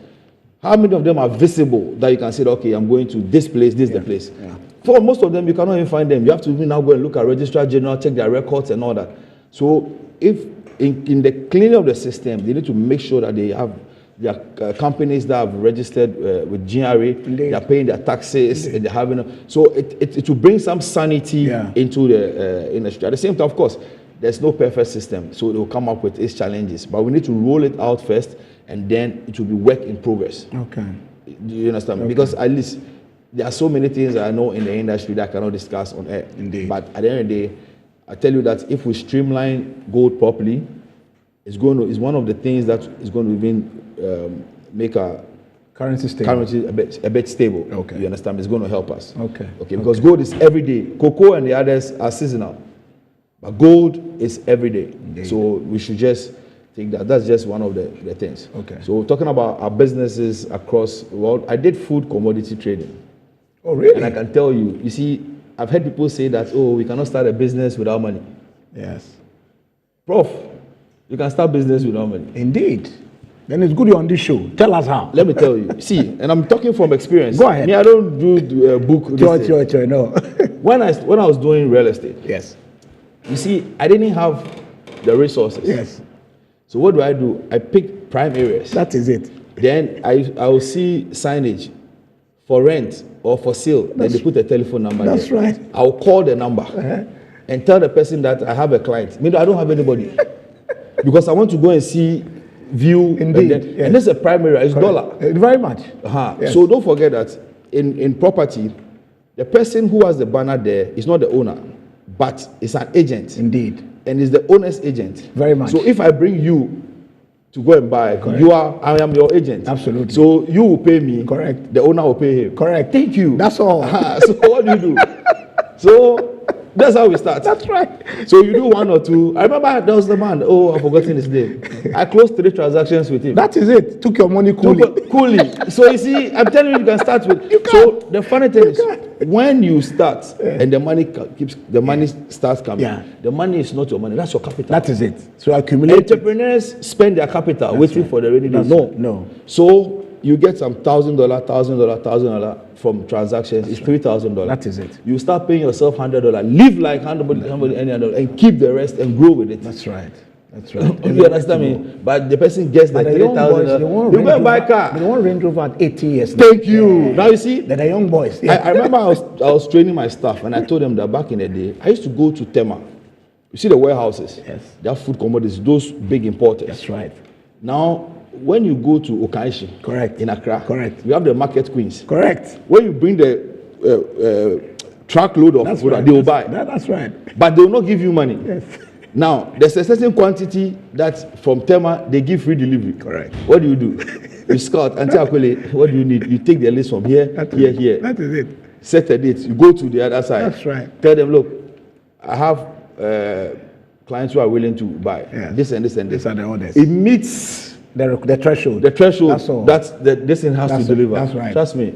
How many of them are visible that you can say, okay, I'm going to this place, this is the place? Yeah. For most of them, you cannot even find them. You have to now go and look at Registrar General, check their records and all that. So if in the cleaning of the system, they need to make sure that they have their companies that have registered with GRA, they're paying their taxes, and they're having. So it will bring some sanity into the industry. At the same time, of course, there's no perfect system, so it will come up with its challenges. But we need to roll it out first, and then it will be work in progress. Okay. Do you understand? Okay. Because at least there are so many things I know in the industry that I cannot discuss on air. Indeed. But at the end of the day, I tell you that if we streamline gold properly, it's one of the things that is going to even make our currency a bit stable. Okay. You understand? It's going to help us. Okay. Because gold is every day. Cocoa and the others are seasonal. But gold is every day. Indeed. So we should just think that that's just one of the things. Okay. So talking about our businesses across the world, I did food commodity trading. Oh, really? And I can tell you, you see, I've heard people say that, oh, we cannot start a business without money. Yes. Prof, you can start business without money. Indeed. Then it's good you're on this show. Tell us how. Let me tell you. See, and I'm talking from experience. Go ahead. Me, I don't do a book. Sure, no. When I was doing real estate, yes. You see, I didn't have the resources. Yes. So what do? I pick prime areas. That is it. Then I will see signage for rent or for sale. Then they put a telephone number there. That's right. I'll call the number and tell the person that I have a client. I don't have anybody. Because I want to go and see, view. Indeed. And this is a prime area. It's dollar. Very much. Yes. So don't forget that in property, the person who has the banner there is not the owner, but it's an agent. Indeed. And it's the owner's agent. Very much. So if I bring you to go and buy, I am your agent. Absolutely. So you will pay me. Correct. The owner will pay him. Correct. Thank you. That's all. So what do? So that's how we start. That's right. So you do one or two. I remember there was the man. Oh, I've forgotten his name. I closed 3 transactions with him. That is it. Took your money coolly. So you see, I'm telling you, you can start with. So the funny thing is, when you start and the money starts coming. The money is not your money. That's your capital. That is it. So accumulate. Entrepreneurs spend their capital waiting for the rainy day. No. So you get some $1,000 from transactions. It's $3,000. That is it. You start paying yourself $100. Live like $100 and keep the rest and grow with it. That's right. That's right. You understand me? But the person gets the But the young boys, 3,000. they want You go and buy a car. They want Range Rover at 80 years. Thank you. Now you see, They're the young boys. I remember I was training my staff, and I told them that back in the day, I used to go to Tema. You see the warehouses? Yes. They have food commodities, those big importers. That's right. Now, when you go to Okaishi, Correct. in Accra, Correct. you have the market queens. Correct. When you bring the truckload of That's food, right. they will buy. That's right. But they will not give you money. Yes. Now, there's a certain quantity that from Tema, they give free delivery. Correct. What do? You scout, Auntie Akwele, what do you need? You take the list from here, here. That is it. Set a date. You go to the other side. That's right. Tell them, look, I have clients who are willing to buy this and this and this. These are the orders. It meets The threshold. the threshold. That's all. This thing has That's to deliver. That's right. Trust me.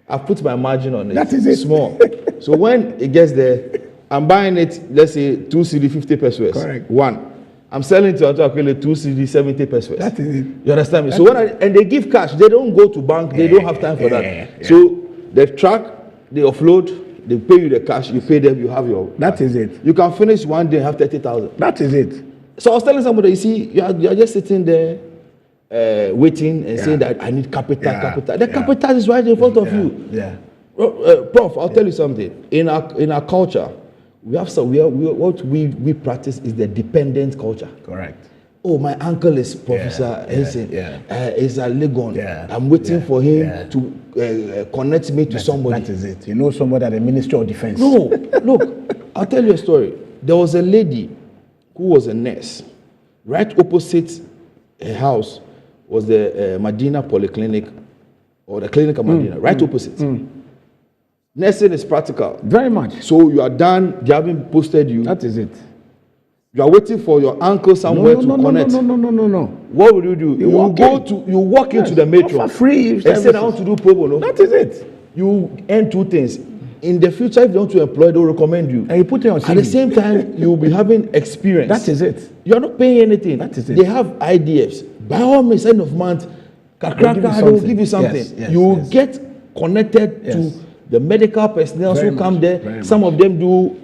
I put my margin on it. That is it. Small. So when it gets there, I'm buying it, let's say 2 CD 50 pesos. Correct. One. I'm selling to Auntie Akwele 2 CD 70 pesos. That is it. You understand me? So and they give cash, they don't go to bank, they don't have time for that. Yeah. So the truck, they offload, they pay you the cash, you pay them, you have your. That is it. You can finish one day and have 30,000. That is it. So I was telling somebody, you see, you are just sitting there waiting and saying that I need capital. The capital is right in front of you. Yeah. Prof, I'll tell you something. In our culture, what we practice is the dependent culture. Correct. Oh, my uncle is Professor Henson. Is a Legon. I'm waiting for him to connect me to somebody. That is it. You know somebody at the Ministry of Defense. No, look, I'll tell you a story. There was a lady who was a nurse. Right opposite her house was the Medina Polyclinic, or the clinic of Medina, right opposite. Nursing is practical. Very much. So you are done, they haven't posted you. That is it. You are waiting for your uncle somewhere to connect. No. What will you do? You walk into the metro. For free. And say, I want to do pro bono. That is it. You earn two things. In the future, if you want to employ, they'll recommend you. And you put it on CV. At the same time, you'll be having experience. That is it. You're not paying anything. That is it. They have IDFs. By all means, end of month, they'll give you something. Yes, you get connected to the medical personnel who come there. Some of them do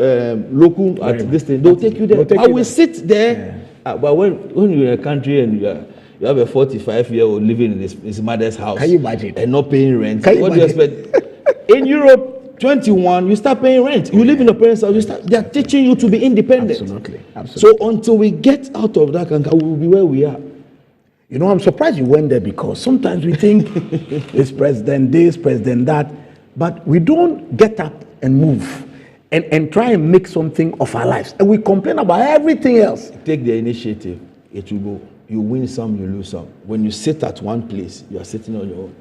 local at this thing. They'll take you there. I will sit there. But when you're in a country and you have a 45-year-old living in his mother's house, can you imagine? And not paying rent. What do you expect? In Europe, 21, you start paying rent. You live in a parent's house. They are teaching you to be independent. Absolutely. So until we get out of that, we will be where we are. You know, I'm surprised you went there, because sometimes we think it's president this, president that, but we don't get up and move and try and make something of our lives. And we complain about everything else. Take the initiative. It will go. You win some, you lose some. When you sit at one place, you are sitting on your own.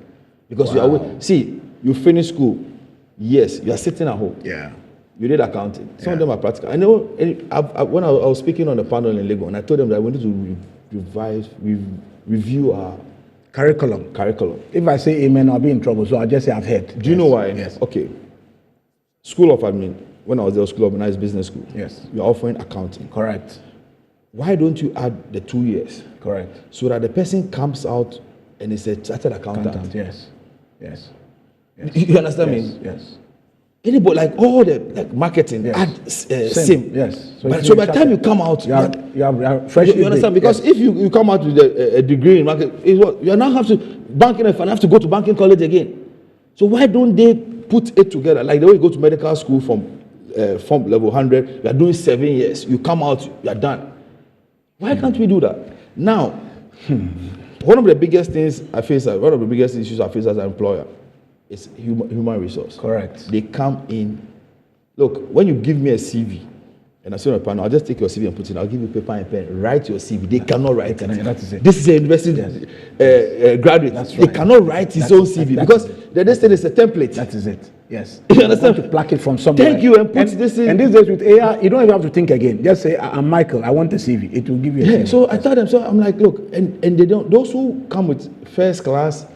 Because you are, see, you finish school. Yes, you are sitting at home. Yeah. You did accounting. Some of them are practical. I know when I was speaking on the panel in Lagos, and I told them that we need to review our curriculum. If I say amen, I'll be in trouble. So I'll just say I've heard. Do you know why? Yes. Okay. School of Admin. When I was there, School of Organized Business School. Yes. You're offering accounting. Correct. Why don't you add the 2 years? Correct. So that the person comes out and is a chartered accountant. Yes. You understand me? Yes. Anybody, like all the marketing, add SIM. Yes. So by the time you come out, you are fresh. You understand? Because if you come out with a degree in marketing, you now have to banking and have to go to banking college again. So why don't they put it together? Like the way you go to medical school from level 100, you are doing 7 years. You come out, you are done. Why can't we do that? Now, one of the biggest things I face, one of the biggest issues I face as an employer is human resource. Correct. They come in. Look, when you give me a CV, and I say on a panel, I'll just take your CV and put it in. I'll give you paper and pen. Write your CV. They cannot write it. That is it. This is a university graduate. That's They right. cannot write his own CV because the next thing is a template. That is it. Yes. You understand? To pluck it from somewhere. Thank you, and put this in. And these days with AI, you don't even have to think again. Just say, I'm Michael. I want a CV. It will give you a CV. So I tell them. So I'm like, look, and they don't. Those who come with first class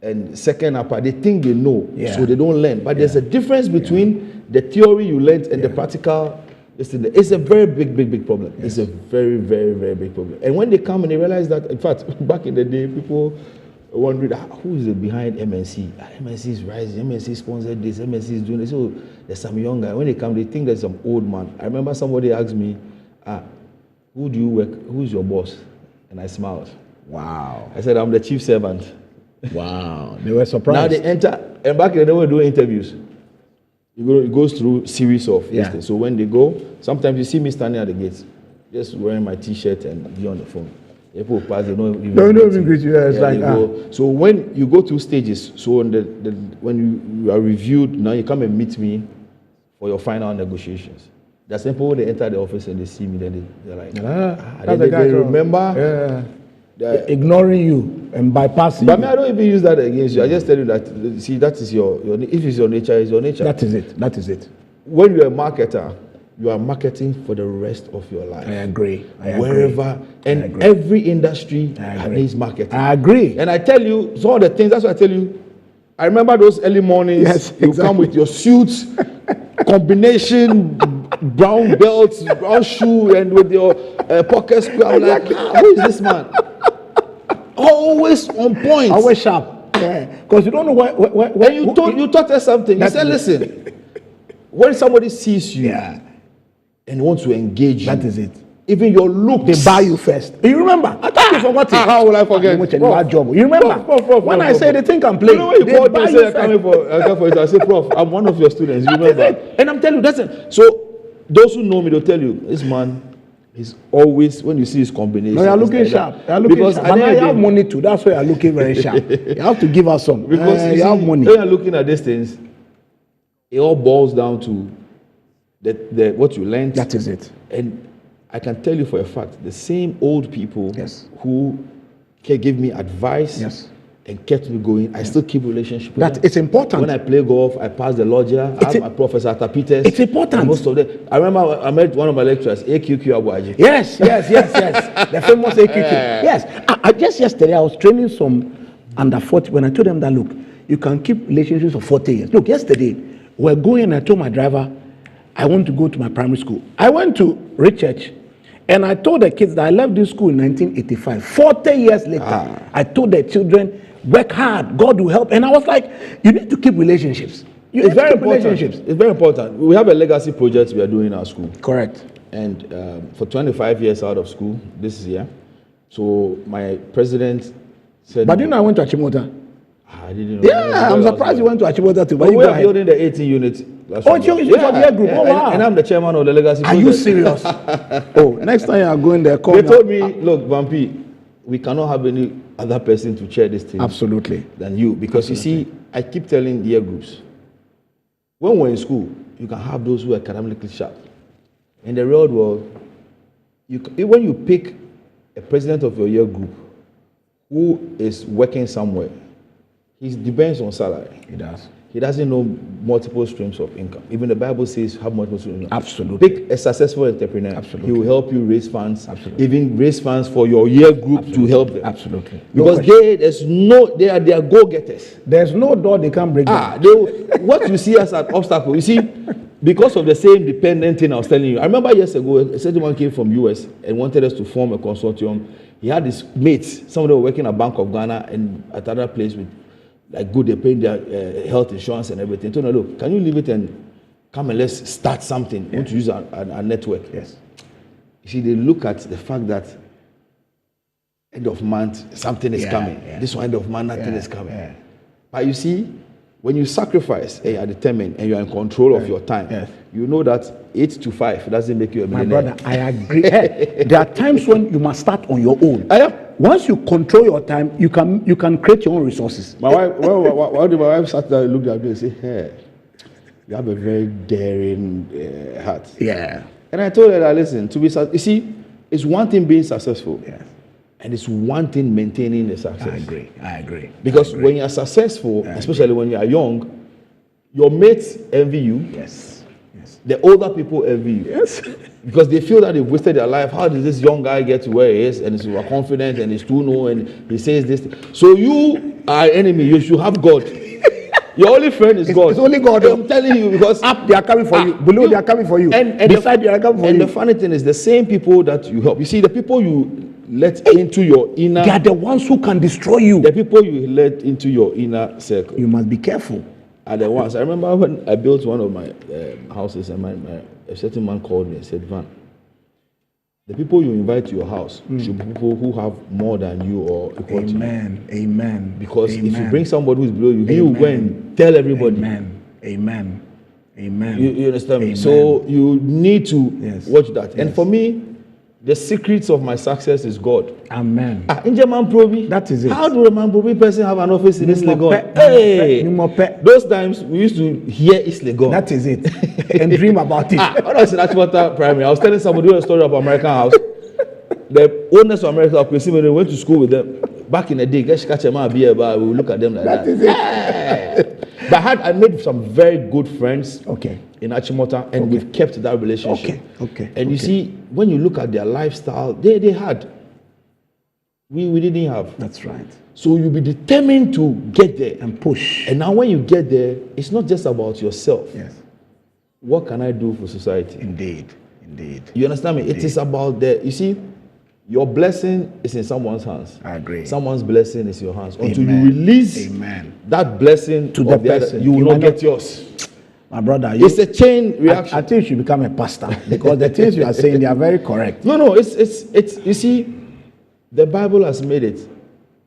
and second upper, they think they know, so they don't learn. But there's a difference between the theory you learned and the practical. It's a very big problem. Yes. It's a very, very, very big problem. And when they come and they realize that, in fact, back in the day, people wondered, who is behind MNC? MNC is rising, MNC sponsored this, MNC is doing this. So there's some young guy. When they come, they think there's some old man. I remember somebody asked me, who do you work? Who's your boss? And I smiled. Wow. I said, I'm the chief servant. Wow. They were surprised. Now they enter, and back then they were doing interviews. It goes through series of things. So when they go, sometimes you see me standing at the gates, just wearing my T-shirt and be on the phone. People pass, they don't even greet you. It's like, So when you go through stages, so when you are reviewed, now you come and meet me for your final negotiations. The simple when they enter the office and they see me, then they're like, they remember. Ignoring you and bypassing But you. I don't even use that against you. I just tell you that, see, that is your if it's your nature, it's your nature. That is it. That is it. When you're a marketer, you are marketing for the rest of your life. I agree. Wherever, every industry needs marketing. I agree. And I tell you, some of the things, that's what I tell you. I remember those early mornings. Yes, you come with your suits, combination, brown belts, brown shoe, and with your pocket square. I'm like, who is this man? Always on point. Always sharp. Because you don't know where you taught us something. You said, listen, when somebody sees you and wants to engage you, that is it. Even your look, they buy you first. You remember? I thought you forgot it. How will I forget? You remember? When I say they think I'm playing, you know when you called me and say I come for it, I say, Prof, I'm one of your students. You remember? And I'm telling you, that's it. So those who know me, they'll tell you, this man is always, when you see his combination. No, you're looking sharp. You're looking sharp. But now you have money too. That's why you're looking very sharp. You have to give us some. Because you have money. When you're looking at these things, it all boils down to the what you learned. That is it. And I can tell you for a fact, the same old people who can give me advice and kept me going, I still keep relationship with them. It's important. When I play golf, I pass the lodger. I have my professor at Peters. It's important. Most of them. I remember I met one of my lecturers, AQQ Abuaji. Yes. The famous AQQ. Yes. I just yesterday I was training some under 40 when I told them that, look, you can keep relationships for 40 years. Look, yesterday we're going and I told my driver, I want to go to my primary school. I went to Richard. And I told the kids that I left this school in 1985. 40 years later, I told the children, work hard, God will help. And I was like, you need to keep relationships. It's very important. It's very important. We have a legacy project we are doing in our school. Correct. And for 25 years out of school, this year. So my president said... But you know I went to Achimota? I didn't know. Yeah, I'm surprised you went to Achimota too. But we are building the 18 units. Oh, it's your year group. Oh, wow. And I'm the chairman of the legacy project. Are you serious? Oh, next time you are going there, call They told me, look, Vampi, we cannot have any other person to chair this thing. Absolutely. Than you. Because you see, I keep telling year groups, when we're in school, you can have those who are academically sharp. In the real world, when you pick a president of your year group who is working somewhere, he depends on salary. He does. He doesn't know multiple streams of income. Even the Bible says have multiple streams of income. Absolutely. Pick a successful entrepreneur. Absolutely. He will help you raise funds. Absolutely. Even raise funds for your year group to help them. Absolutely. Because they are go-getters. There's no door they can't break down. What you see as an obstacle, you see, because of the same dependent thing I was telling you. I remember years ago, a certain one came from US and wanted us to form a consortium. He had his mates, some of them were working at Bank of Ghana and at other place with they're paying their health insurance and everything. So, no, look, can you leave it and come and let's start something? We want to use our network. Yes. You see, they look at the fact that end of month, something is coming. Yeah. This one end of month, nothing is coming. Yeah. But you see, when you sacrifice and you are determined and you are in control of your time, you know that 8 to 5 doesn't make you a millionaire. My brother, I agree. There are times when you must start on your own. Once you control your time, you can create your own resources. My wife sat there and looked at me and said, hey, you have a very daring heart. Yeah. And I told her that, listen, you see, it's one thing being successful. Yeah. And it's one thing maintaining the success. I agree. Because when you are successful, especially when you are young, your mates envy you. Yes. The older people envy you. Yes. Because they feel that they've wasted their life. How did this young guy get to where he is? And he's confident and he's too know and he says this. So you are enemy. You should have God. Your only friend is God. It's only God. I'm telling you, because up they are coming for you. Below they are coming for you. And beside they are coming for you. And the funny thing is, the same people that you help. You see, the people you let into your inner. They are the ones who can destroy you. The people you let into your inner circle. You must be careful. Are the ones. I remember when I built one of my houses, and a certain man called me and said, Van, the people you invite to your house should be people who have more than you or equal to you. Amen. Amen. Because Amen. if you bring somebody who's below you, he will go and tell everybody. Amen. Amen. Amen. You understand Amen. me? So you need to watch that. Yes. And for me, the secrets of my success is God. Amen. In German Probi, that is it. How do a man Probi person have an office in East Legon? Those times we used to hear East Legon. That is it. And dream about it. When I was in Achimota Primary, I was telling somebody a story about American House. The owners of American House, when they went to school with them back in the day, catch them out, we will look at them like that. Is it. But I made some very good friends. Okay. In Achimota, and we've kept that relationship. Okay. And you see, when you look at their lifestyle, they had. We didn't have. That's right. So you'll be determined to get there and push. And now when you get there, it's not just about yourself. Yes. What can I do for society? Indeed. You understand me? Indeed. It is about you see, your blessing is in someone's hands. I agree. Someone's blessing is in your hands. Amen. Until you release that blessing to the person, you will not get yours. My brother, it's a chain reaction. I think you should become a pastor because the things you are saying, they are very correct. No, it's you see, the Bible has made it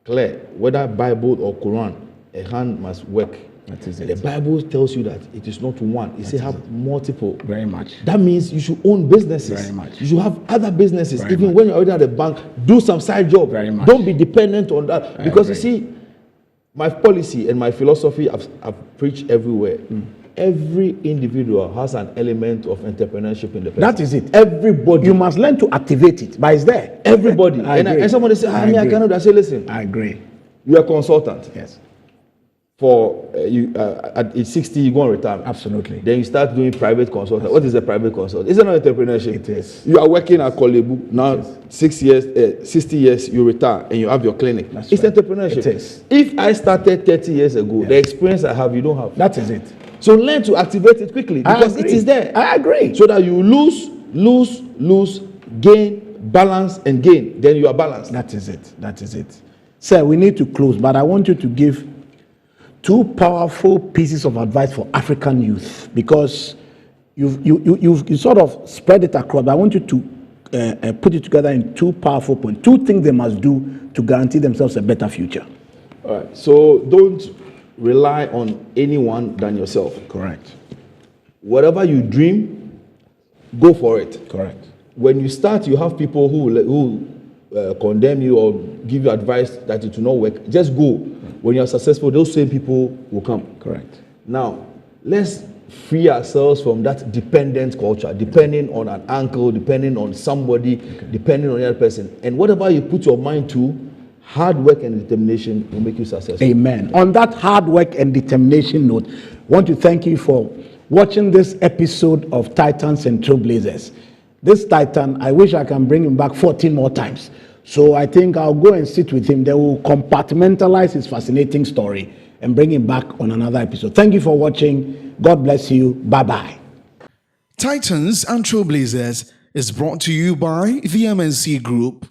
clear, whether Bible or Quran, a hand must work. That is it. The Bible tells you that it is not one. It says have multiple. Very much. That means you should own businesses. Very much. You should have other businesses. Very Even much. when you're already at the bank, do some side job. Very much. Don't be dependent on that. Because you see, my policy and my philosophy I've preached everywhere. Every individual has an element of entrepreneurship in the person. That is it. Everybody. You must learn to activate it, but it's there. Everybody. And somebody say, I cannot. I say, listen. I agree. You're a consultant. Yes. For at age 60, you go on retirement. Absolutely. Then you start doing private consulting. What is a private consultant? Is it not entrepreneurship? It is. You are working at Kolebu now. 60 years, you retire and you have your clinic. That's it's right. entrepreneurship. It is. If I started 30 years ago, the experience I have, you don't have. That is it. So learn to activate it quickly because it is there. I agree. So that you lose, gain, balance, and gain. Then you are balanced. That is it. Sir, we need to close, but I want you to give 2 powerful pieces of advice for African youth because you've sort of spread it across. But I want you to put it together in 2 powerful points. 2 things they must do to guarantee themselves a better future. All right. So don't rely on anyone than yourself. Correct. Whatever you dream, go for it. Correct. When you start, you have people who condemn you or give you advice that it will not work. Just go. When you are successful, those same people will come. Correct. Now, let's free ourselves from that dependent culture, depending on an uncle, depending on somebody, depending on the other person. And whatever you put your mind to, hard work and determination will make you successful. Amen. On that hard work and determination note, I want to thank you for watching this episode of Titans and Trailblazers. This Titan, I wish I can bring him back 14 more times. So I think I'll go and sit with him. They will compartmentalize his fascinating story and bring him back on another episode. Thank you for watching. God bless you. Bye-bye. Titans and Trailblazers is brought to you by the MNC Group.